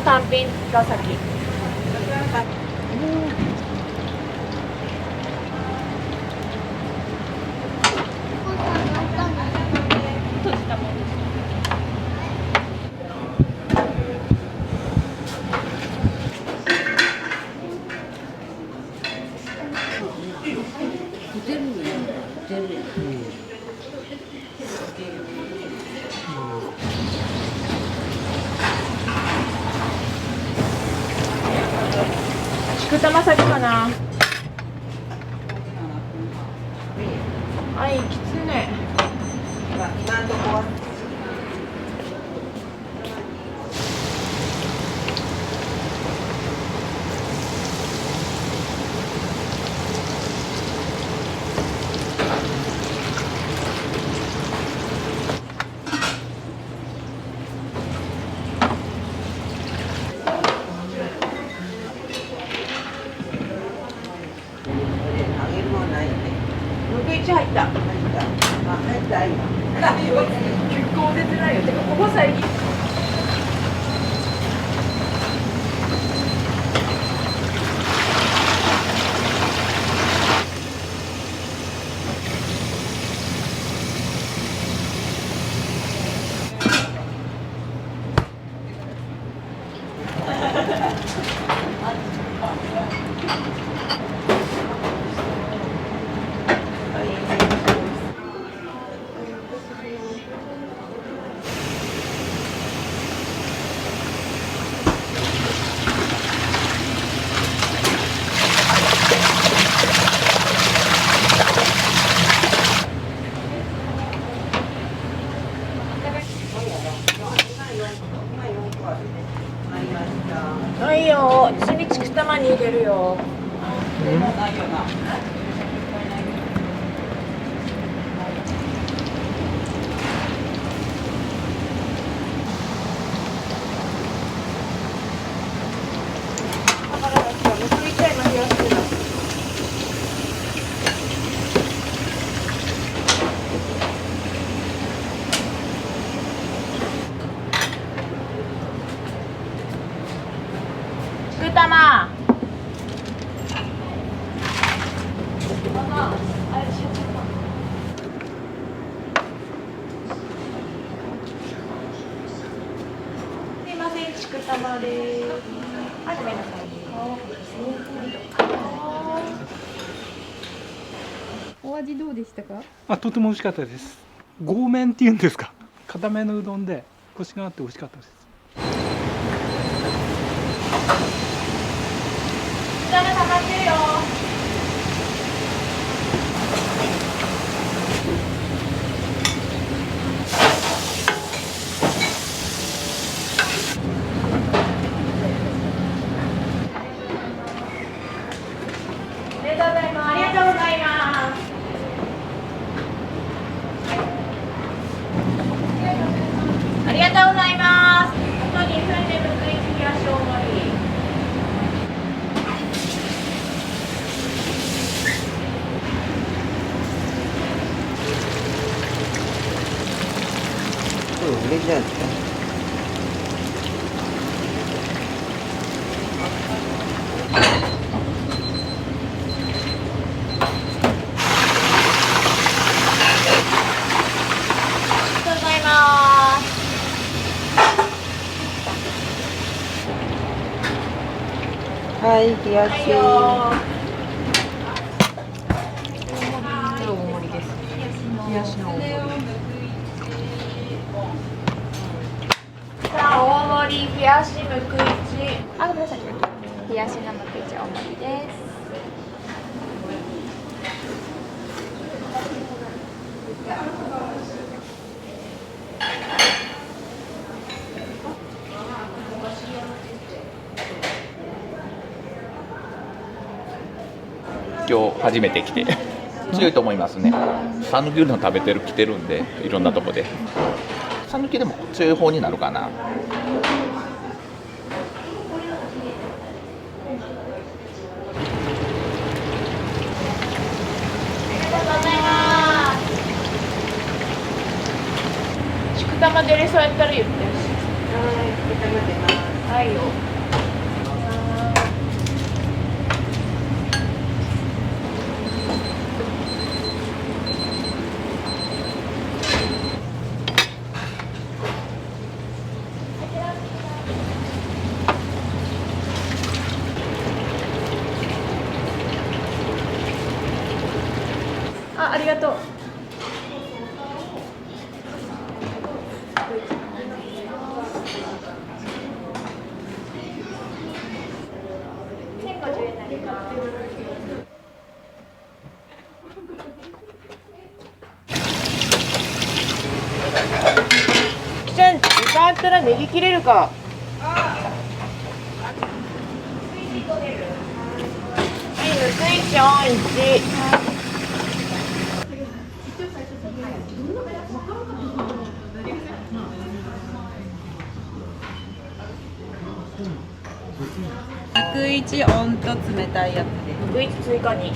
単品が先。菊玉先かな。はい、きつね。今のとこは。入った。入った。今。結構出てないよ。てかここ最近。はいよ、一日くたまに入れるよ。くたま。すいません、ちくたまです。あ、ごめんなさい。お味どうでしたか？とても美味しかったです。豪麺っていうんですか。固めのうどんでコシがあって美味しかったです。下が溜まってるよ。ありがとうございます。ありがとうございます。あと2分でむくいち冷やし大盛り。売れじゃないですか。はい、冷やし。大盛りです。冷やしの大盛り。さあ、大盛り冷やしむくいち。あ、ごめんなさい。冷やしのむくいち大盛りです。今日初めて来て強いと思いますね。讃岐うどん食べてる来てるんで、いろんなとこで讃岐でも強い方になるかな。宿玉出れそうやったら言ってほしい。宿玉出ます。はいよ。ありがとう。きちゃん、時間あったらネギ切れるか。はい、スイッチオン1。101温と冷たいやつで101追加に。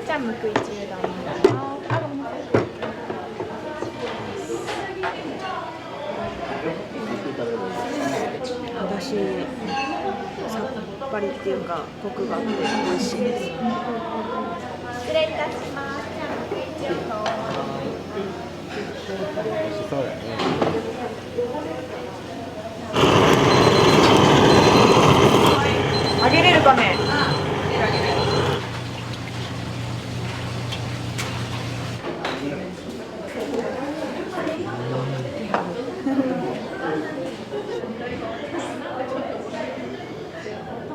じゃあ、むくいちうどん。だし、さっぱりっていうかコクがあって美味しいです。失礼いたします。じゃあ、むくいちうどん。美味しそうだね。揚げれるかね。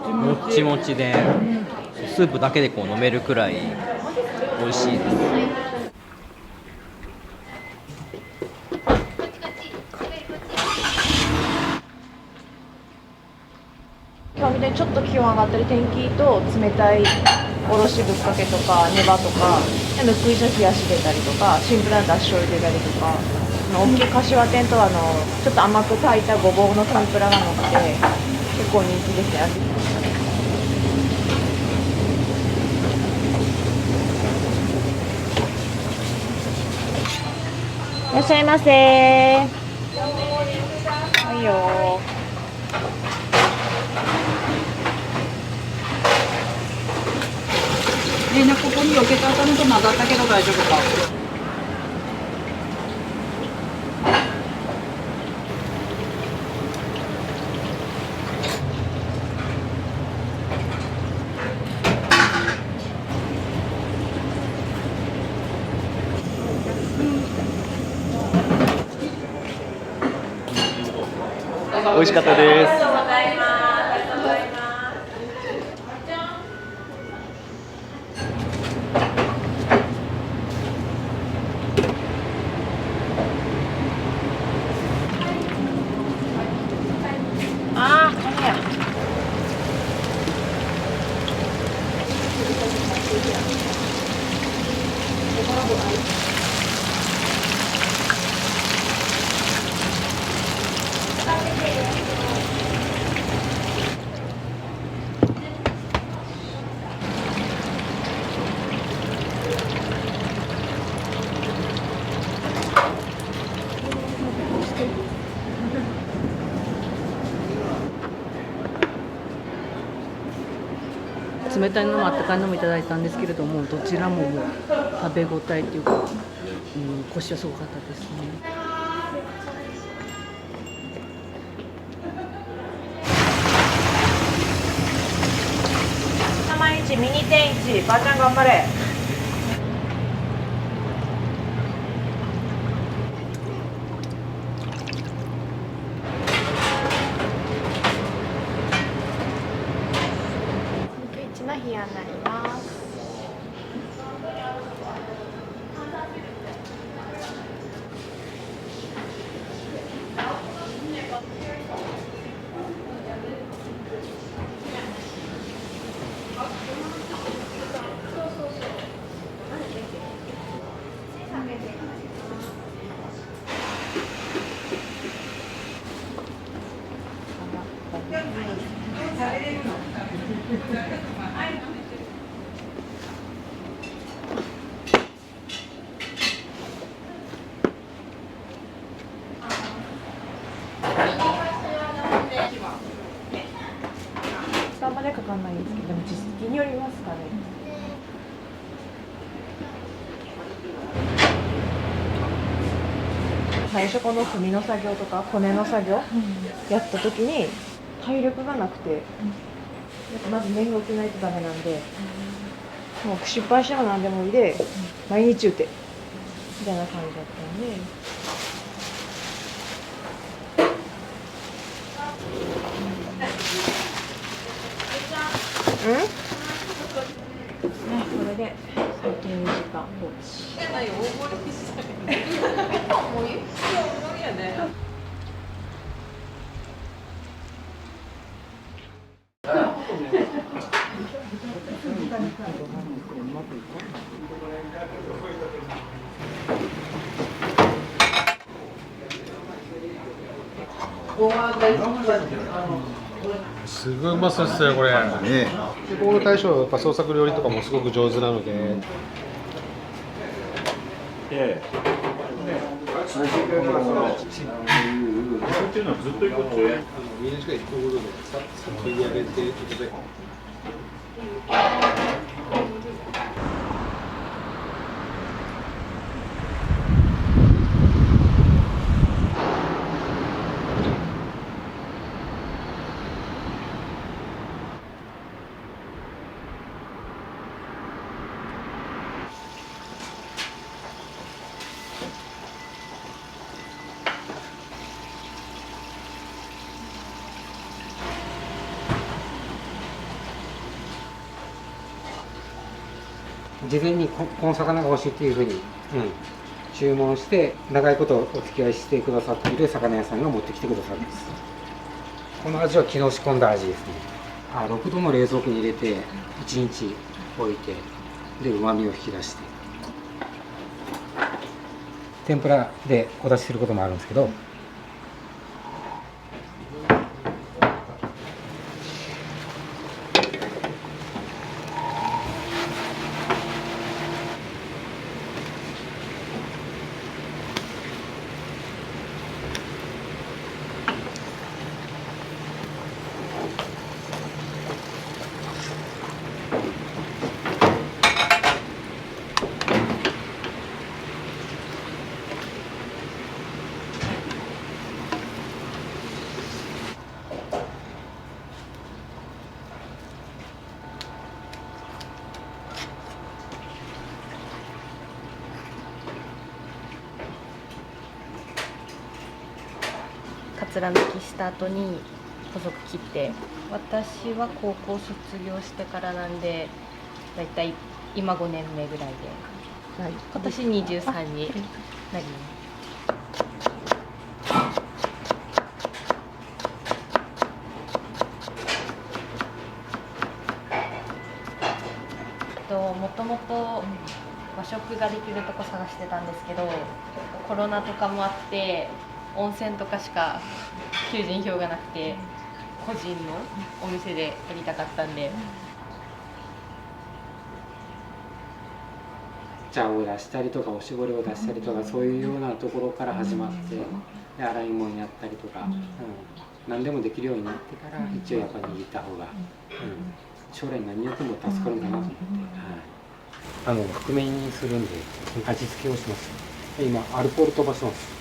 もっちもちでスープだけでこう飲めるくらい美味しいです。今日みたいにちょっと気温上がったり天気と冷たいおろしぶっかけとかネバとかぬくいちょ冷やし入れたりとかシンプルなだし醤油入れたりとか大きい柏天とちょっと甘く炊いたごぼうの天ぷらが乗って結構人気ですね。いらっしゃいませ。はいよ。ここに避けて当たると混ざったけど大丈夫か。美味しかったです。ああ、これや。冷たいのもあったかいのもいただいたんですけれども、どちらももう食べ応えっていうか、コシはすごかったですね。毎日ミニ天一、ばあちゃん頑張れ。の冷やになります。あんまりかかんないんですけど、でも実績によりますかね。最初この組の作業とか骨の作業やった時に体力がなくて、まず面が打てないとダメなんで、もう失敗しても何でもいいで毎日打てみたいな感じだったんで。これで最近2時間放置。もういい？やね。すごいうまそうですよこれ。ね。ここの大将はやっぱ創作料理とかもすごく上手なので。最初からこのっていうのはずっと行くっていう。みんなしか行くことでさっと入れ上げてことで。事前にこの魚が欲しいっていうふうに、注文して長いことお付き合いしてくださっている魚屋さんが持ってきてくださるんです。この味は昨日仕込んだ味ですね。6度の冷蔵庫に入れて1日置いてでうまみを引き出して天ぷらでお出しすることもあるんですけど、かつら抜きした後に細く切って、私は高校卒業してからなんでだいたい今5年目ぐらいで、今年23になります。もともと和食ができるとこ探してたんですけど、コロナとかもあって温泉とかしか求人票がなくて、個人のお店でやりたかったんで、茶を出したりとかおしぼりを出したりとか、そういうようなところから始まって、で洗い物やったりとか、何でもできるようになってから一応やっぱり握った方が、将来何やっても助かるんだなと思って、覆面にするんで味付けをします。今アルコール飛ばします。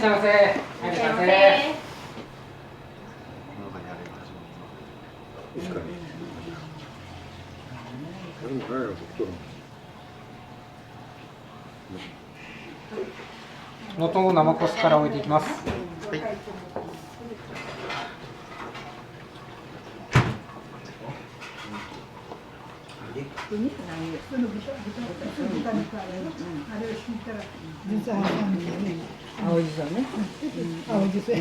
しゃいませ。いらっしゃいませ。能登生コスから置いていきます。青じそね。青じそ。豚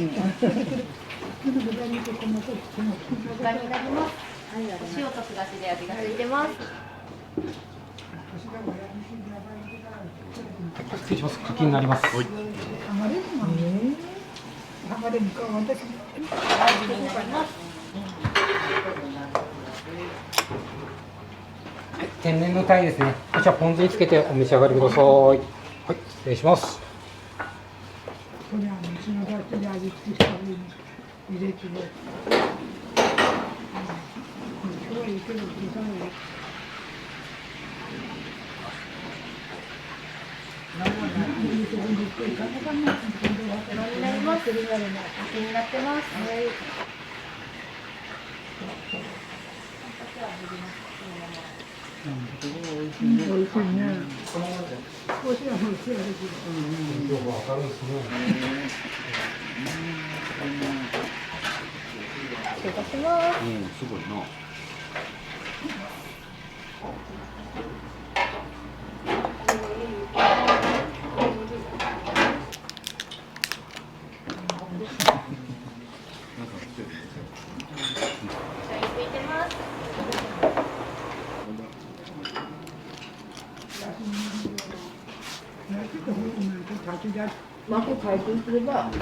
になります。塩とすだしで味がついてます。失礼します。柿になります。はい。天然の鯛ですね。こちらポン酢につけてお召し上がりください。はい、失礼します。これはうちのだけで味付けした上に入れてね。今日はいいけど、時間がになります。味になってます。美味しいね。少しは美味しいやるけど。よくわかるんですね。失礼いたします。すごいな。うまく回転すれば。カン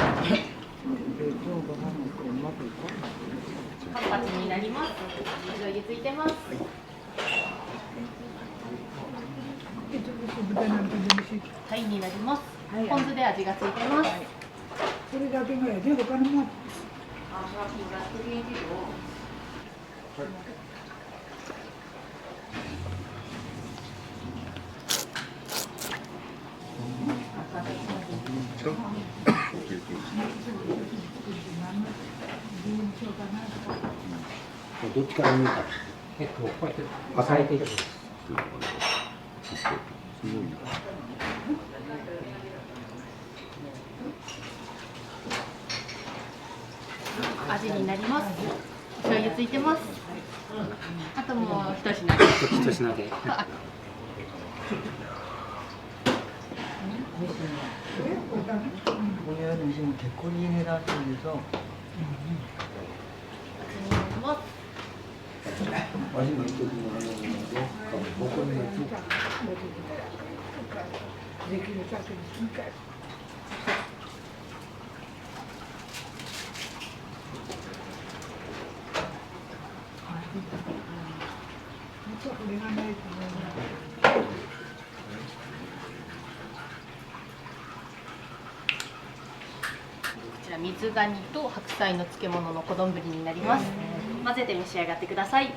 パチになります。醤油ついてます。タイになります。ポン酢で味がついてます。それだけがやで、他のも。どっちから見るか。こうやって浅いていく。すごいな。味になります。醤油ついてます。あともう一品。一品で。水ガニと白菜の漬物の小丼になります。混ぜて召し上がってください。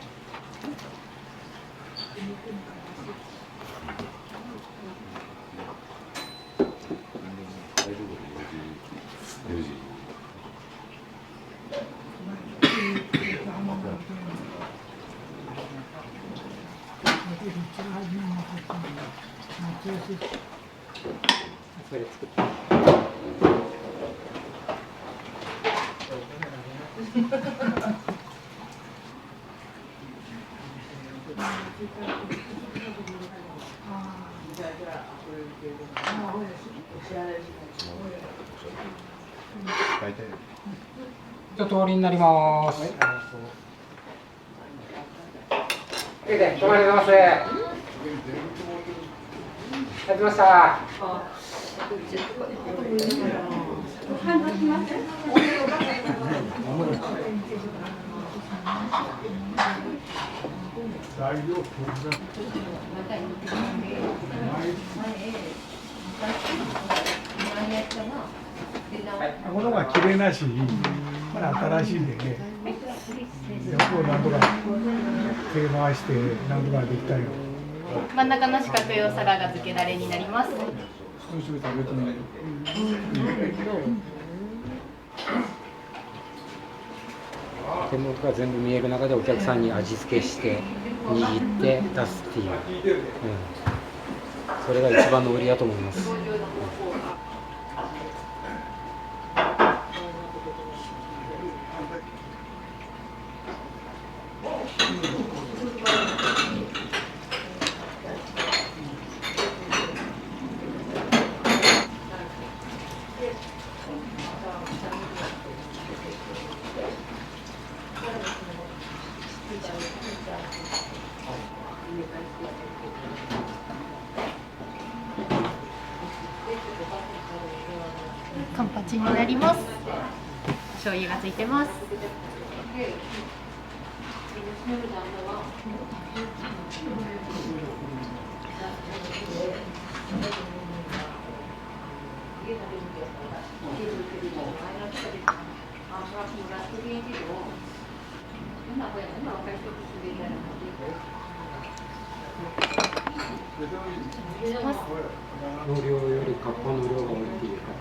それ作って。一通りになります。止まります。やってました。ものが綺麗なし、まだ新しいんでね。そこをなんとか手回してなんとかできたよ。真ん中の四角いお皿が漬けだれになります。少し食べてみる。手元が全部見える中でお客さんに味付けして握って出すっていう、それが一番の売りだと思います。カンパチになります。醤油がついてます。の量よりカッパの量が多いっていうか。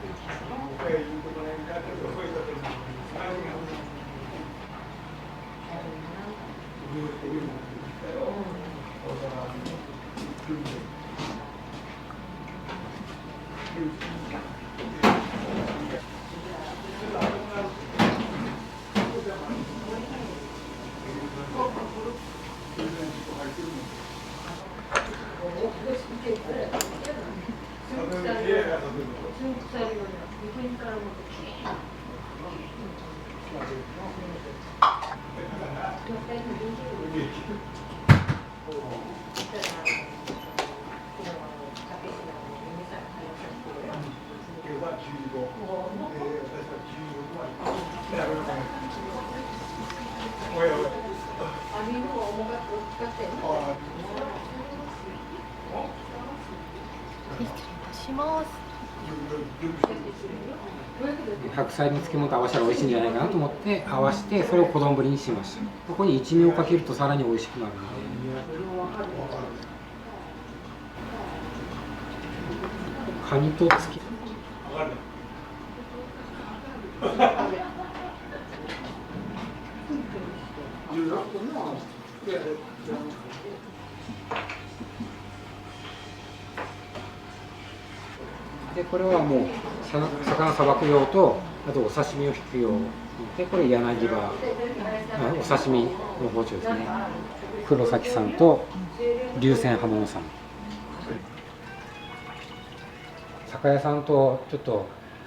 します。白菜の漬物と合わせたら美味しいんじゃないかなと思って合わせて、それを小丼にしました。ここに一味をかけるとさらに美味しくなるので。カニと漬け。でこれはもう魚さばく用と、あとお刺身を引く用で、これ柳刃お刺身の包丁ですね。黒崎さんと龍泉刃物さん、酒屋さんとちょっと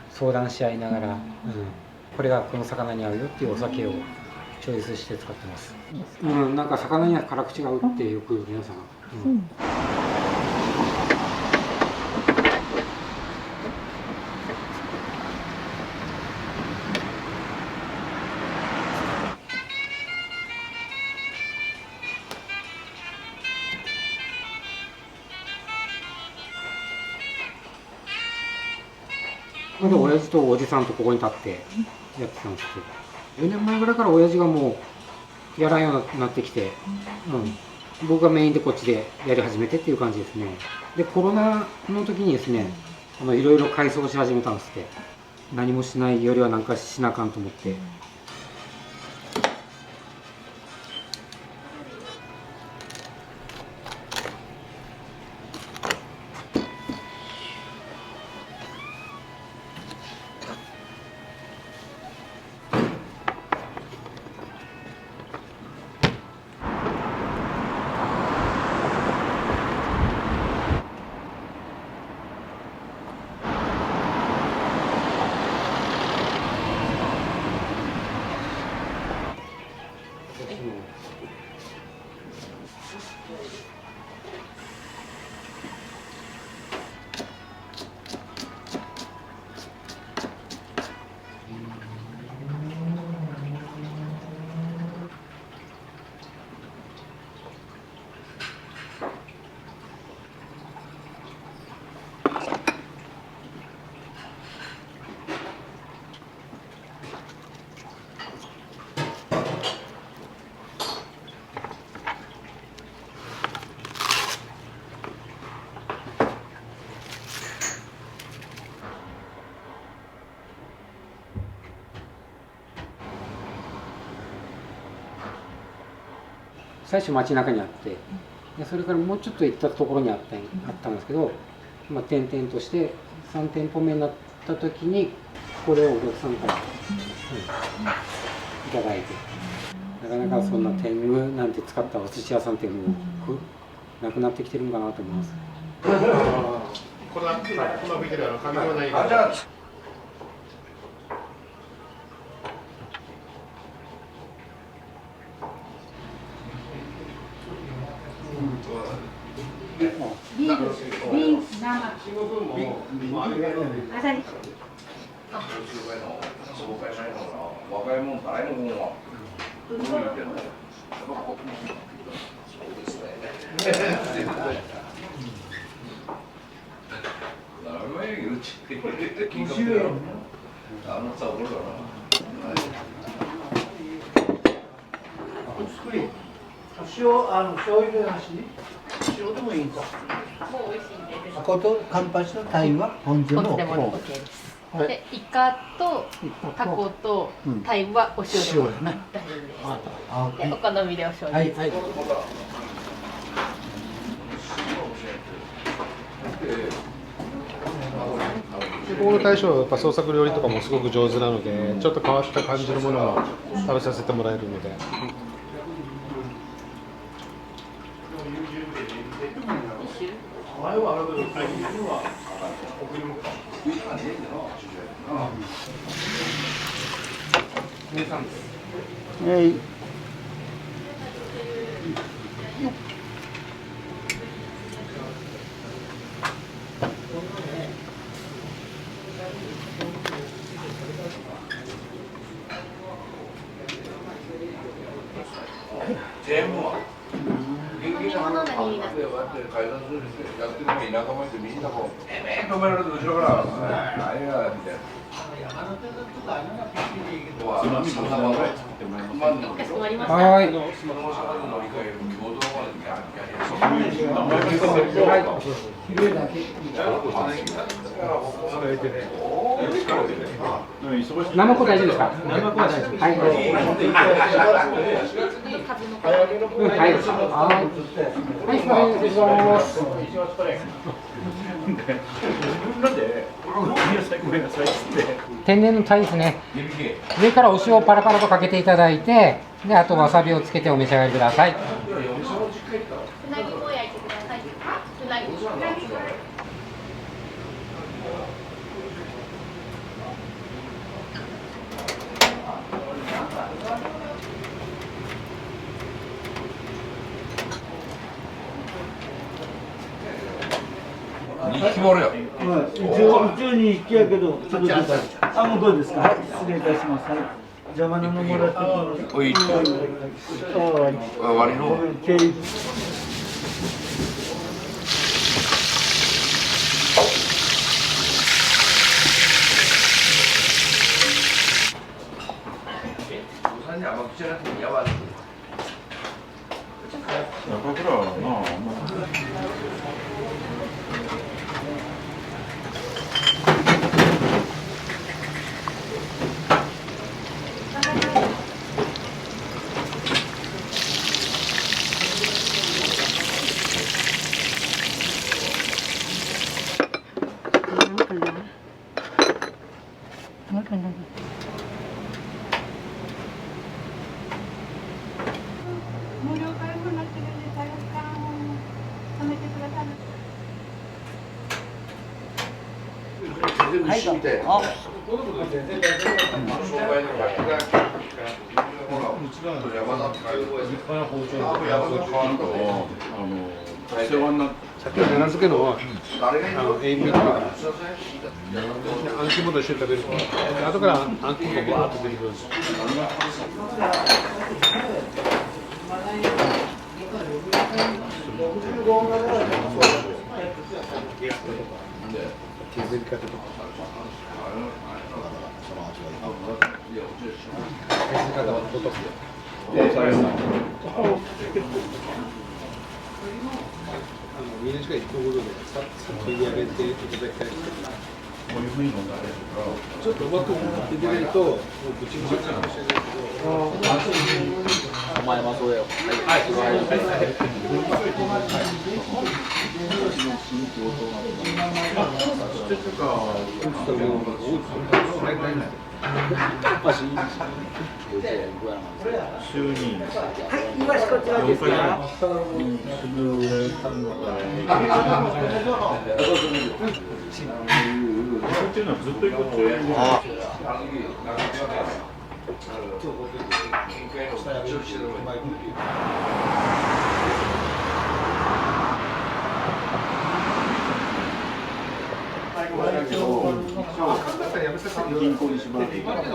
相談し合いながら、これがこの魚に合うよっていうお酒をチョイスして使ってます。なんか魚には辛口が合うってよく皆さん、まだ親父とおじさんとここに立ってやってたんですけど、4年前ぐらいから親父がもうやらんようになってきて、僕がメインでこっちでやり始めてっていう感じですね。でコロナの時にですね、いろいろ改装し始めたんですって。何もしないよりは何かしなあかんと思って。最初街中にあって、でそれからもうちょっと行ったところにあったんですけど、転々として3店舗目になった時にこれをお客さんから、いただいて、なかなかそんな天狗なんて使ったお寿司屋さんってもうなくなってきてるんかなと思います。この見てる紙はない。ビール、瓶、生。朝に。若いもん誰ももんは。塩、醤油でなし塩でもいいんだ。もう美味しいんで。ことカンパチのタイはポン酢も OK です。で、イカとタコとタイはお塩でも大丈夫です。で、お好みでお醤油。はい。この大将はやっぱ創作料理とかもすごく上手なので、ちょっと変わった感じのものも食べさせてもらえるので。全部は飲み物何になって解散するんですよ。やってる時仲間いてみんなこう止められて後ろからあれがみたいな。はい。ナマコ大丈夫ですか？ナマコは大丈夫。はい。はい。天然のタイですね。上からお塩をパラパラとかけていただいて、であとわさびをつけてお召し上がりください。うなぎも焼いてください。うなぎ。決まるやん。宇宙に行きやけど、ちょっともうどうですか。はい、失礼いたします。はい。邪魔なのもらってきます。おい。割りの。無料開放になってるんで、体育館止めてください。はい、どう先ほど奈良漬けの塩味とかあん肝と一緒に食べると後からあん肝がバーッと出てくるんですよ。削り方とか削り方のこと2年近い1個ほどでさっと入れ上げていただきたいですけど。こういうふうに飲んだりとか、ちょっとうまく持って出ると、もうぶちむちゃかもしれないけど、お前もそうだよ。はい、はい、はい、はい。週にはい、イワシこちらですか。っていうのはずっと行くって銀行にしまっていただいて、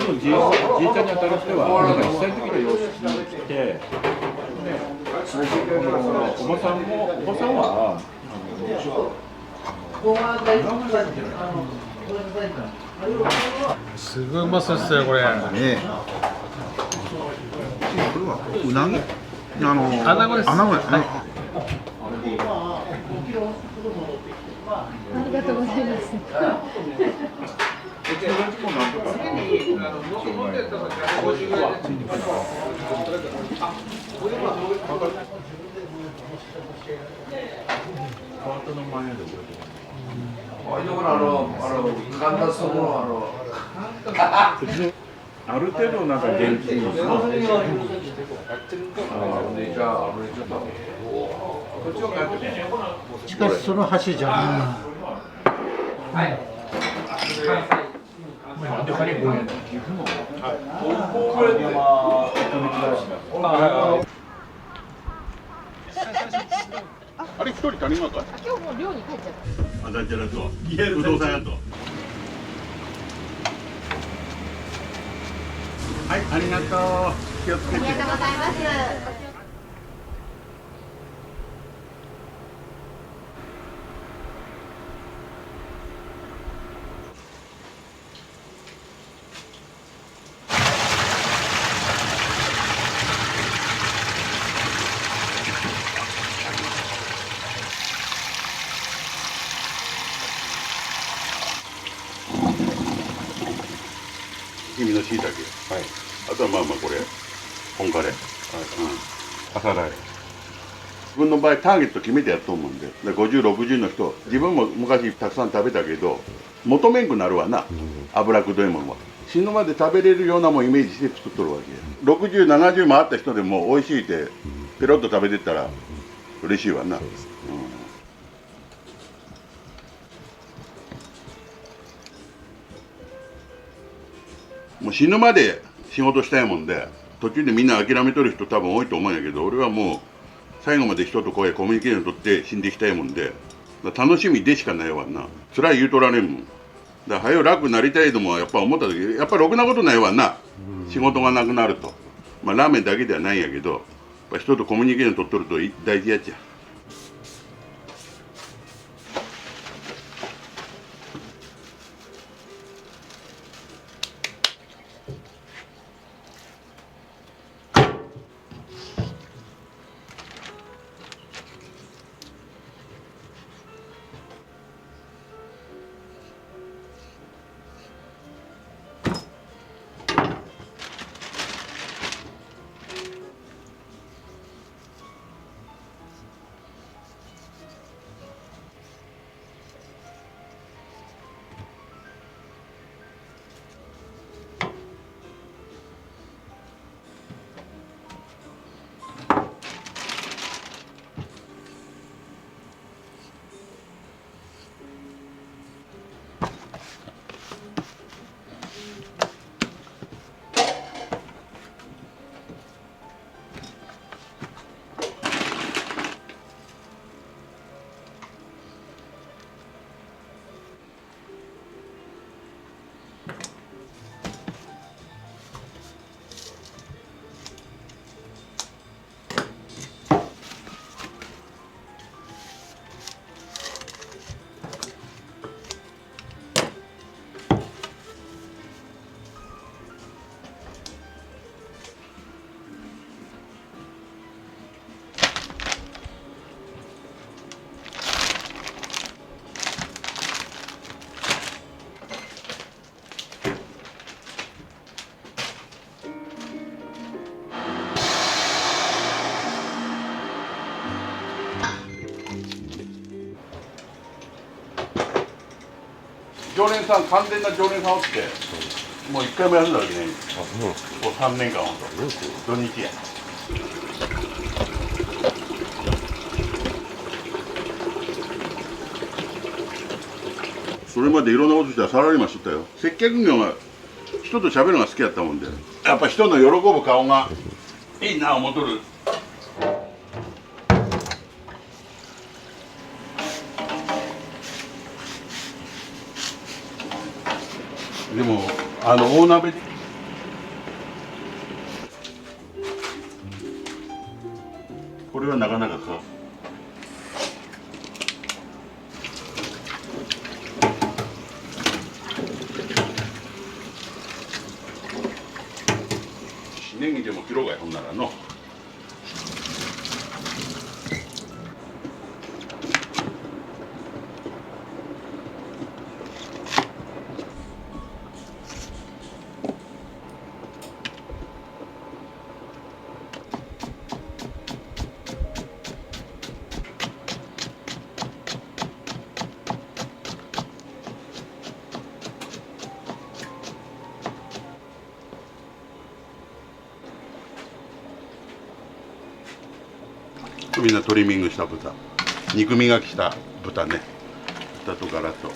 自衛隊に当たる人は、実際の時の様子に来て、おばさんは、すごいうまそうですよ、これ。ねえ。これはうなぎ？アナゴです。ありがとうございます。ある程度なんか元気にしかしその橋じゃない。あれ一人足りまか。今日もう寮に帰っちゃった。あだちゃらと不動産屋と。はい、ありがとう。気をつけて。ありがとうございます。君の椎茸、はい、あとはまあこれ本カレー、朝ラー。自分の場合ターゲット決めてやっと思うんで、50、60の人、自分も昔たくさん食べたけど求めんくなるわな、脂くどいもんは。死ぬまで食べれるようなもんイメージして作っとるわけや。60、70もあった人でも美味しいってペロッと食べてったら嬉しいわな。もう死ぬまで仕事したいもんで、途中でみんな諦めとる人多分多いと思うんやけど、俺はもう最後まで人とこうコミュニケーション取って死んでいきたいもんで、楽しみでしかないわな。辛い言うとられんもん。だから早う楽になりたいともやっぱ思った時、やっぱろくなことないわな。仕事がなくなると。まあラーメンだけではないんやけど、やっぱ人とコミュニケーション取っとると大事やっちゃ。常連さん、完全な常連さんおって、もう1回も休んだわけないんです。もう3年間ほど、土日や。それまでいろんなことしたらサラリーマンしとったよ。接客業が人と喋るのが好きやったもんで、やっぱ人の喜ぶ顔がいいな思っとる。でも大鍋でこれはなかなかか。ネギでも切ろうがいほんならの。みんなトリミングした豚、肉磨きした豚ね、豚とガラと。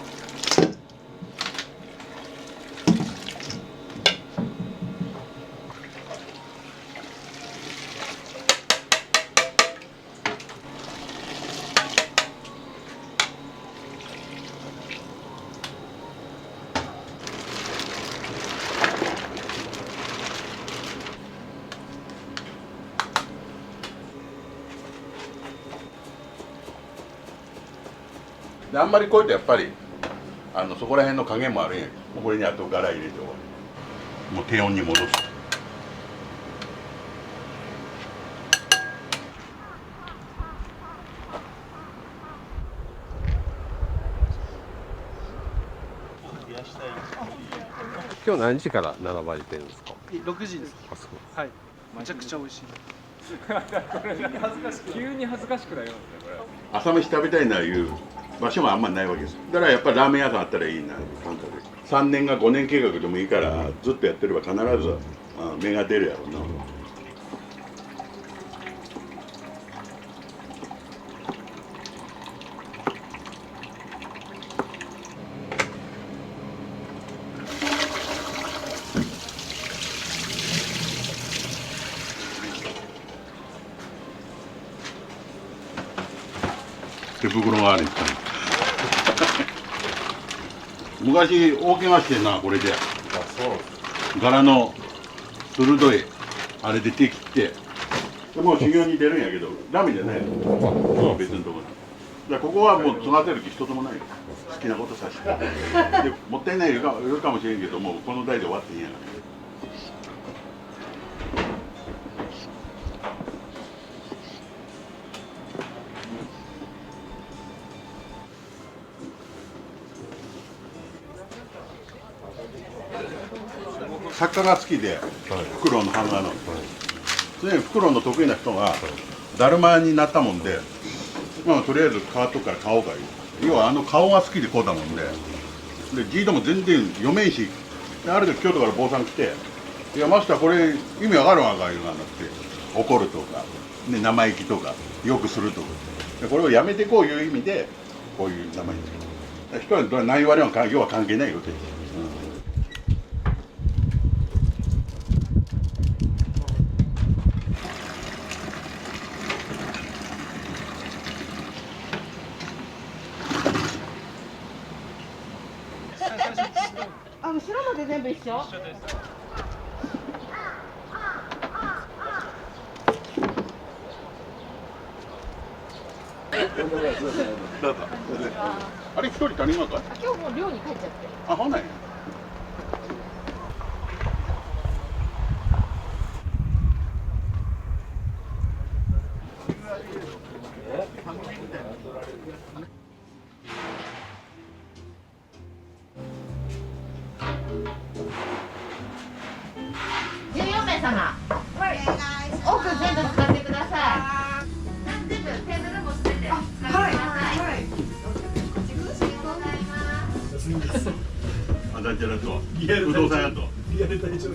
であんまりこういうとやっぱりそこら辺の加減もあるんやけど、これにあとガラ入れて終わり。もう低温に戻す。今日何時から並ばれてるんですか？6時です。あ、そう。はい。めちゃくちゃ美味しい。急に恥ずかしくなりますね、これ。朝飯食べたいないう場所もあんまりないわけです。だからやっぱりラーメン屋さんあったらいいないう感覚で。3年が5年計画でもいいからずっとやってれば必ず芽が出るやろうな。手袋があるんですかね。昔大怪我してんな、これで。柄の鋭いあれで手切ってでもう修行に出るんやけどダメじゃないの、別のところに。ここはもう継がせる気一つもないよ。好きなことさせてでもったいないよかもしれんけどもうこの代で終わっていいんやから。作家が好きで、フクロウの版画の、常にフクロウの得意な人がだるまになったもんで、まあとりあえず変わっとくから顔がいい。要は顔が好きでこうだもんで、字ードも全然読めんし、ある時京都から坊さん来て「いやマスターこれ意味わかるわかいうがなって怒るとか、ね、生意気とかよくするとかでこれをやめてこういう意味でこういう名前につけた。人は何言われも要は関係ないよって。後ろまで全部一緒？あれ一人足りんのかい？今日もう寮に帰っちゃって。あ、ほんなんや。14名様。奥全部使ってください。全部テーブルも全て使ってください。はい。ご注文ございます。だちゃらと不動産屋とリアル大丈夫。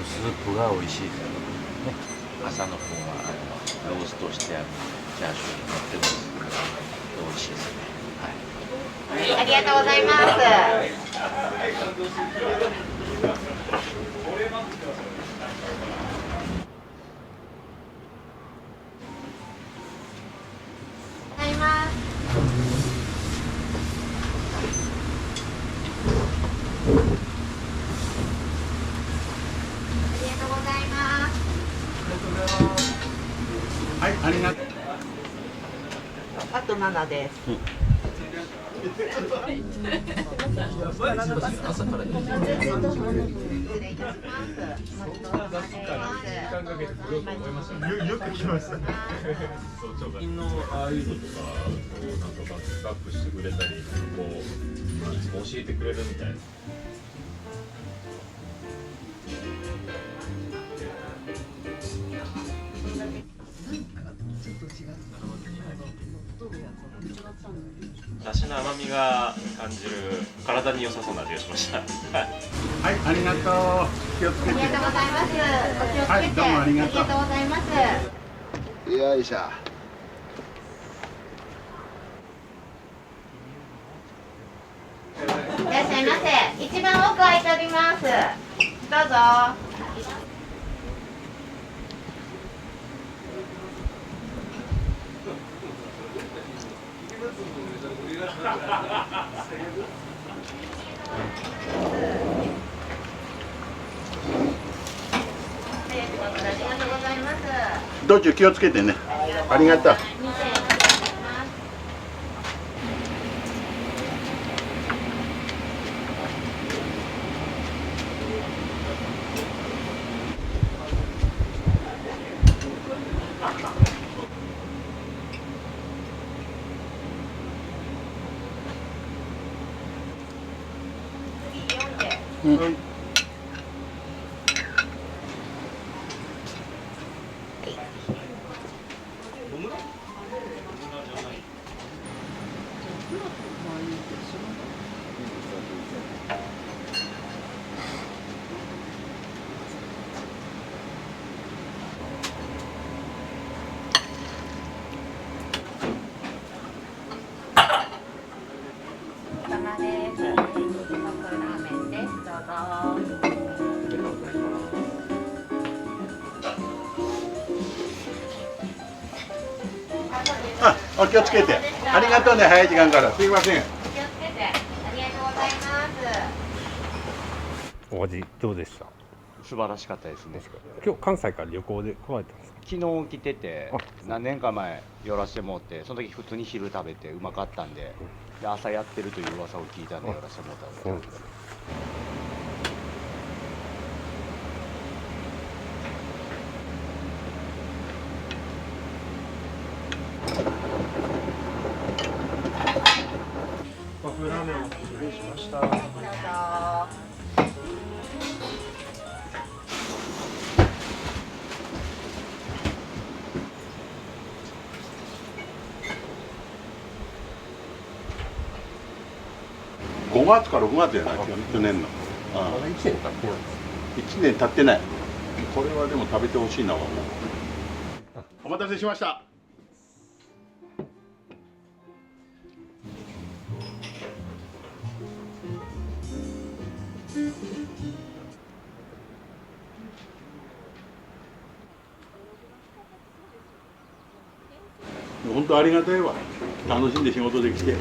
スープが美味しいですよね。朝の方はローストしてあるチャーシューに乗ってます美味しいですね。ありがとうございます。はい、ありがとう。あと7です。朝から失礼いたします。よく来ましたね。直近のああいうのとかをなんとかバックしてくれたり、こういつも教えてくれるみたいな。だしの甘みが感じる体に良さそうな味がしました。はい、ありがとう。気をつけて。ありがとうございます。お気をつけて。はい、どうもありがとう。ありがとうございます。よいしょ。いらっしゃいませ。一番奥空いております。どうぞ。道中気をつけてね。ありがとう。お気をつけて。ありがとうね、早い時間からすいません。お気をつけて。ありがとうございます。お味どうでした？素晴らしかったですね。今日関西から旅行で来られたんですか？昨日来てて、何年か前寄らせてもらって、その時普通に昼食べてうまかったんで、で朝やってるという噂を聞いたんで寄らせてもらったんです。和風ラーメンを失礼しました。どうぞ。5月か6月じゃない去年の。まだ1年経ってない。1年経ってない。これはでも食べてほしいな。お待たせしました。本当ありがたいわ。楽しんで仕事できて。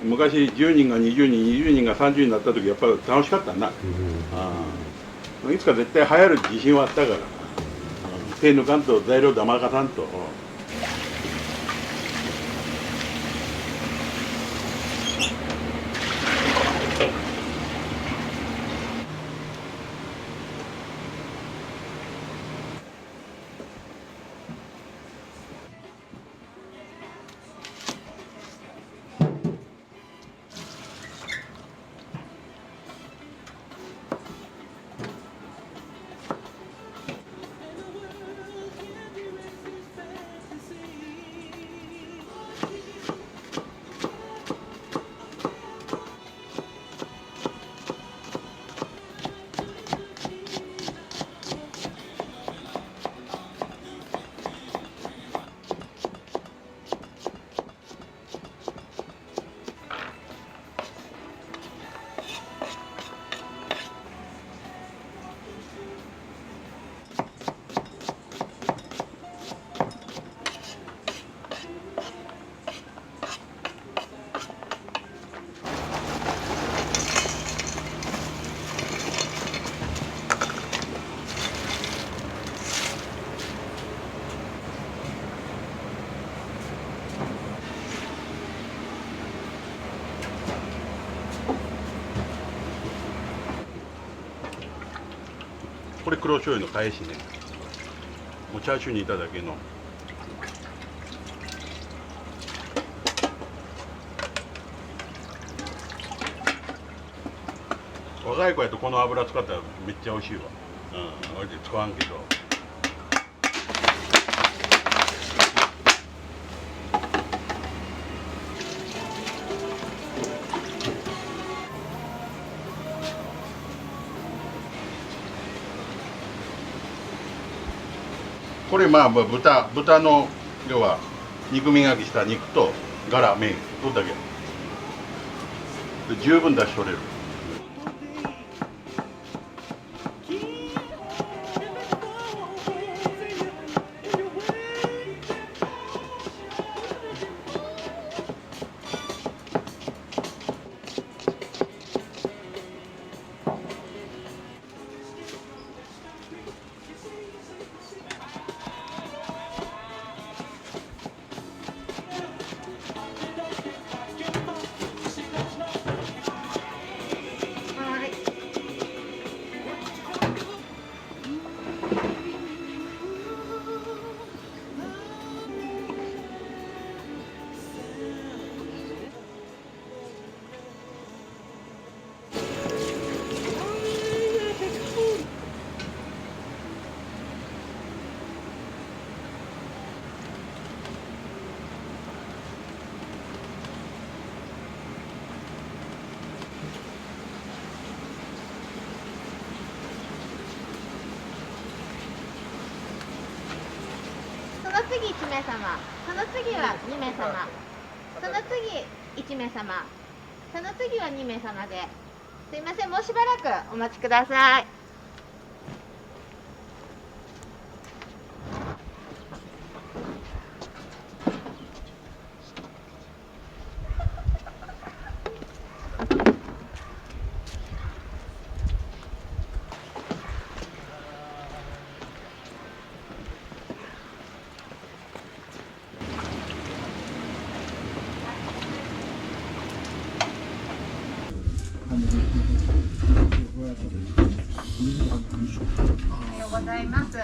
昔10人が20人、20人が30人になった時やっぱり楽しかったな。いつか絶対流行る自信はあったから。手抜かんと材料黙かさんと。これ黒醤油の返しね。もうチャーシューにいただけの。若い子やとこの油使ったらめっちゃ美味しいわ。俺で使わんけど。これまあ豚の要は肉磨きした肉とガラ麺とるだけで十分出し取れる。その次1名様、その次は2名様、その次1名様、その次は2名様で、すいません、もうしばらくお待ちください。おはようございます。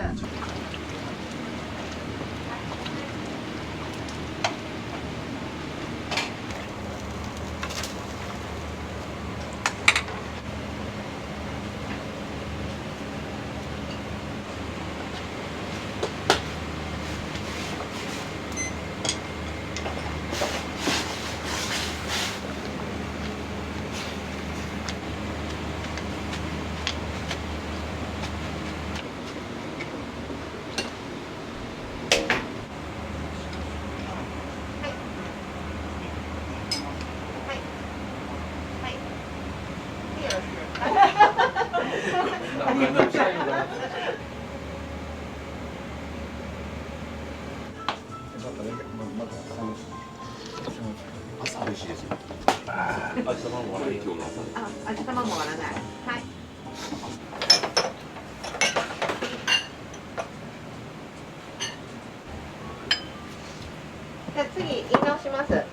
味玉も割らない。あ、味玉も割らない。はい。じゃあ次言い直します。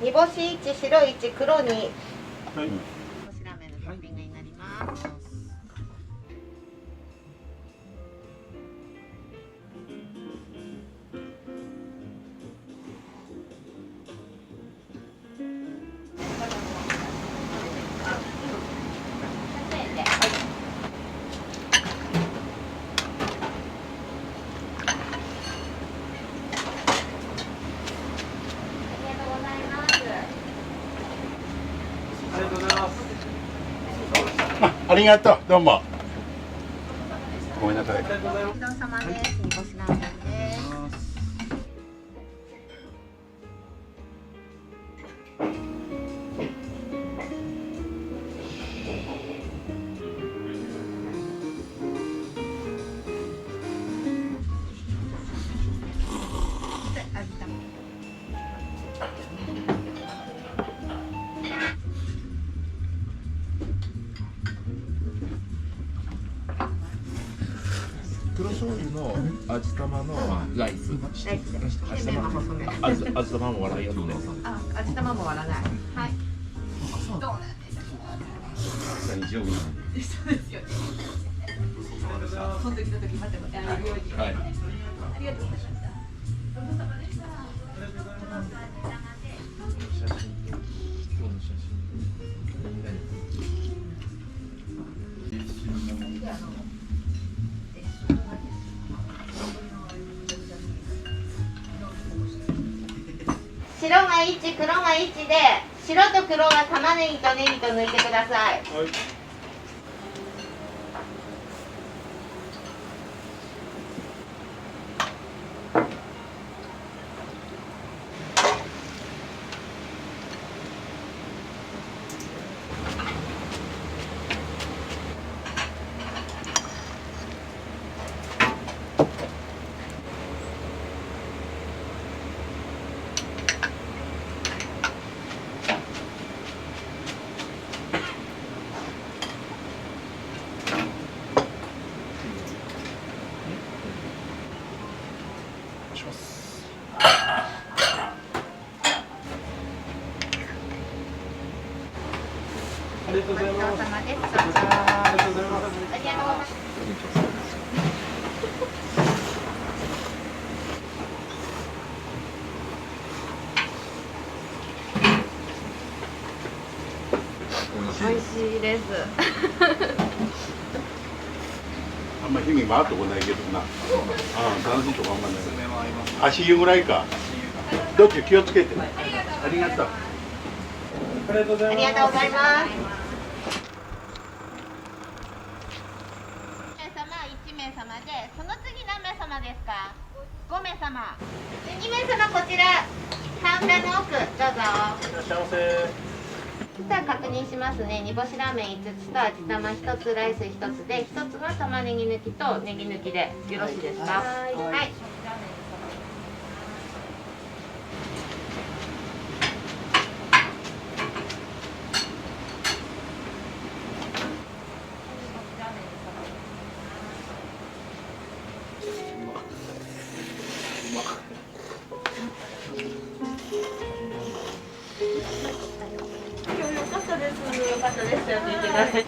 煮干し1、白1、黒2。はい。煮干しラーメンのトッピングになります。ありがとう、どうも。ごめんなさい。ごちそうさまです。煮干しラーメンです。黒醤油の味玉のライス。ライスです。で、麺は細め。味玉も割らんやつね。あ、味玉も割らない。はい。どうなんですか。日曜日。そうですよね。本当に来た時またやるように。はい。ありがとうございました。ごちそうさまでした。写真と今日の写真。白が1、黒が1で、白と黒は玉ねぎとネギと抜いてください。はい。ありがとうございます。ごちそうさまです。ありがとうございます。ありがとうございます。美味しいです。あんま日々回ってこないけどな。楽しいとこあんまない。足湯ぐらいか。どっち気をつけて。ありがとう。ありがとうございます。ありがとうございます。1名様で、その次何名様ですか？5名様。で2名様こちら、カウンターの奥、どうぞ。いらっしゃいませ。さあ確認しますね。煮干しラーメン5つと味玉1つ、ライス1つで、1つの玉ねぎ抜きとネギ抜きでよろしいですか？はい。今日良かったです。良かったです。やっていてください。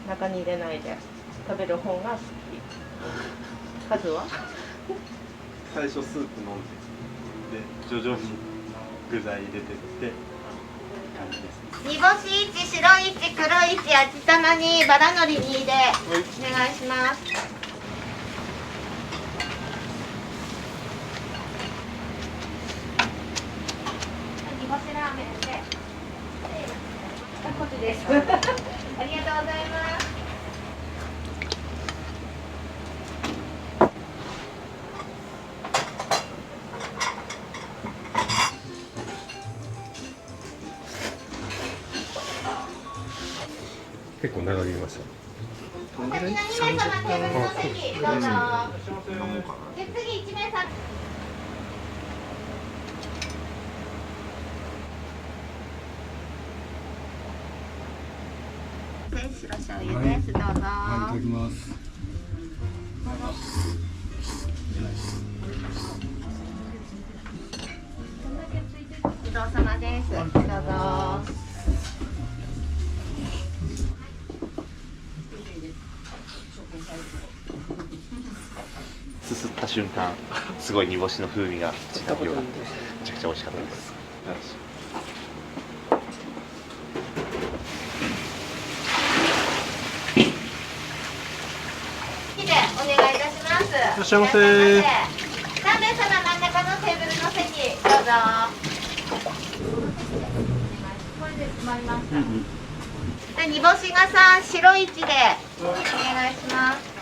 中に入れないで食べる方が好き。数は？最初スープ飲んで、徐々に具材入れてって感じです。煮干し1、白1、黒1、味玉にバラのり2でお願いします。煮干しラーメンで。こっちです。ありがとうございます。結構長引きました。お先の2名様テーブルの席どうぞ。で次1名様。白醤油です。どうぞ。はい、いただきます。ごちそうさまです。どうぞ。すすった瞬間、すごい煮干しの風味が口に広がって、めちゃくちゃ美味しかったです。お願いいたします。いらっしゃいませ。3名様真ん中のテーブルの席どうぞ。これで決まりました。煮干しがさ白いちでお願いします。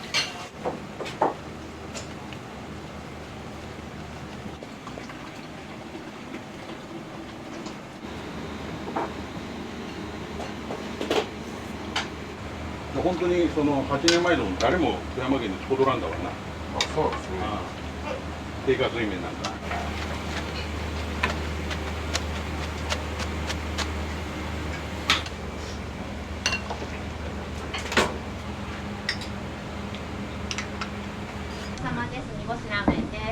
本当にその8年前でも誰も富山県に戻らんだわな。あ、そうですね。定価水面なんだ。様です。煮干しラーメンです。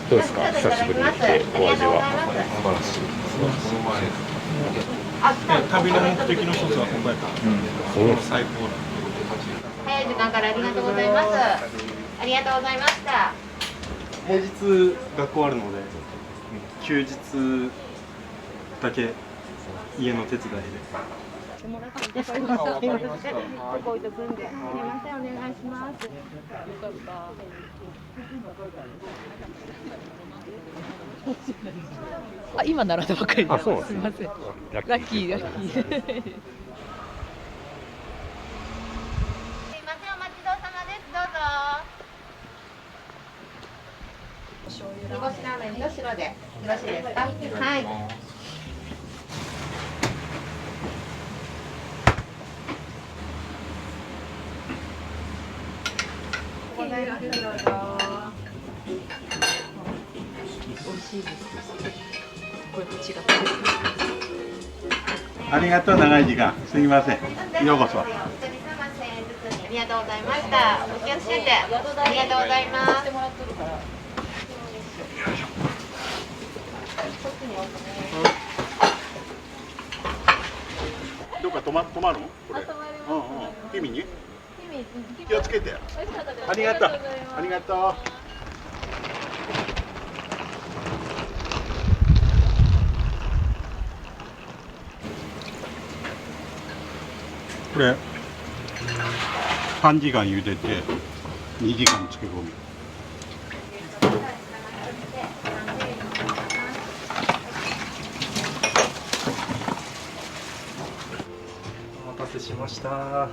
どうですか、久しぶりに来てお味は。素晴らしい。旅の目的の一つは今回から、最高だ。早い時間からありがとうございます。ありがとうございました。平日学校あるので、休日だけ家の手伝いで。ここ置いとくんで、すみません、お願いします。よかった。あ、今習ったばっかりで。あ、そうなんですね。すみません。ラッキー、ラッキー。すみません、お待ちどうさまです。どうぞ。煮干しラーメンと白でよろしいですか。はい。ございます。どうぞ。美味しいです。これ違った。ありがとう、長い時間。すみません。ようこそ。ありがとうございました。お気をつけて。ありがとうございます。どっか止まるの？これ。君に？気をつけて。ありがとう。ありがとう。これ3時間茹でて2時間漬け込み。お待たせしました。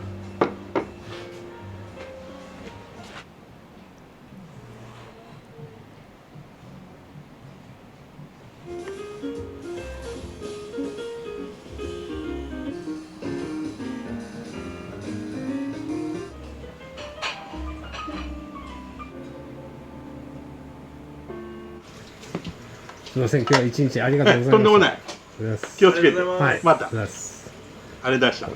すみません、今日は一日ありがとうございました。とんでもない。気をつけて。はい。また。ありがとうございます。あれ出した。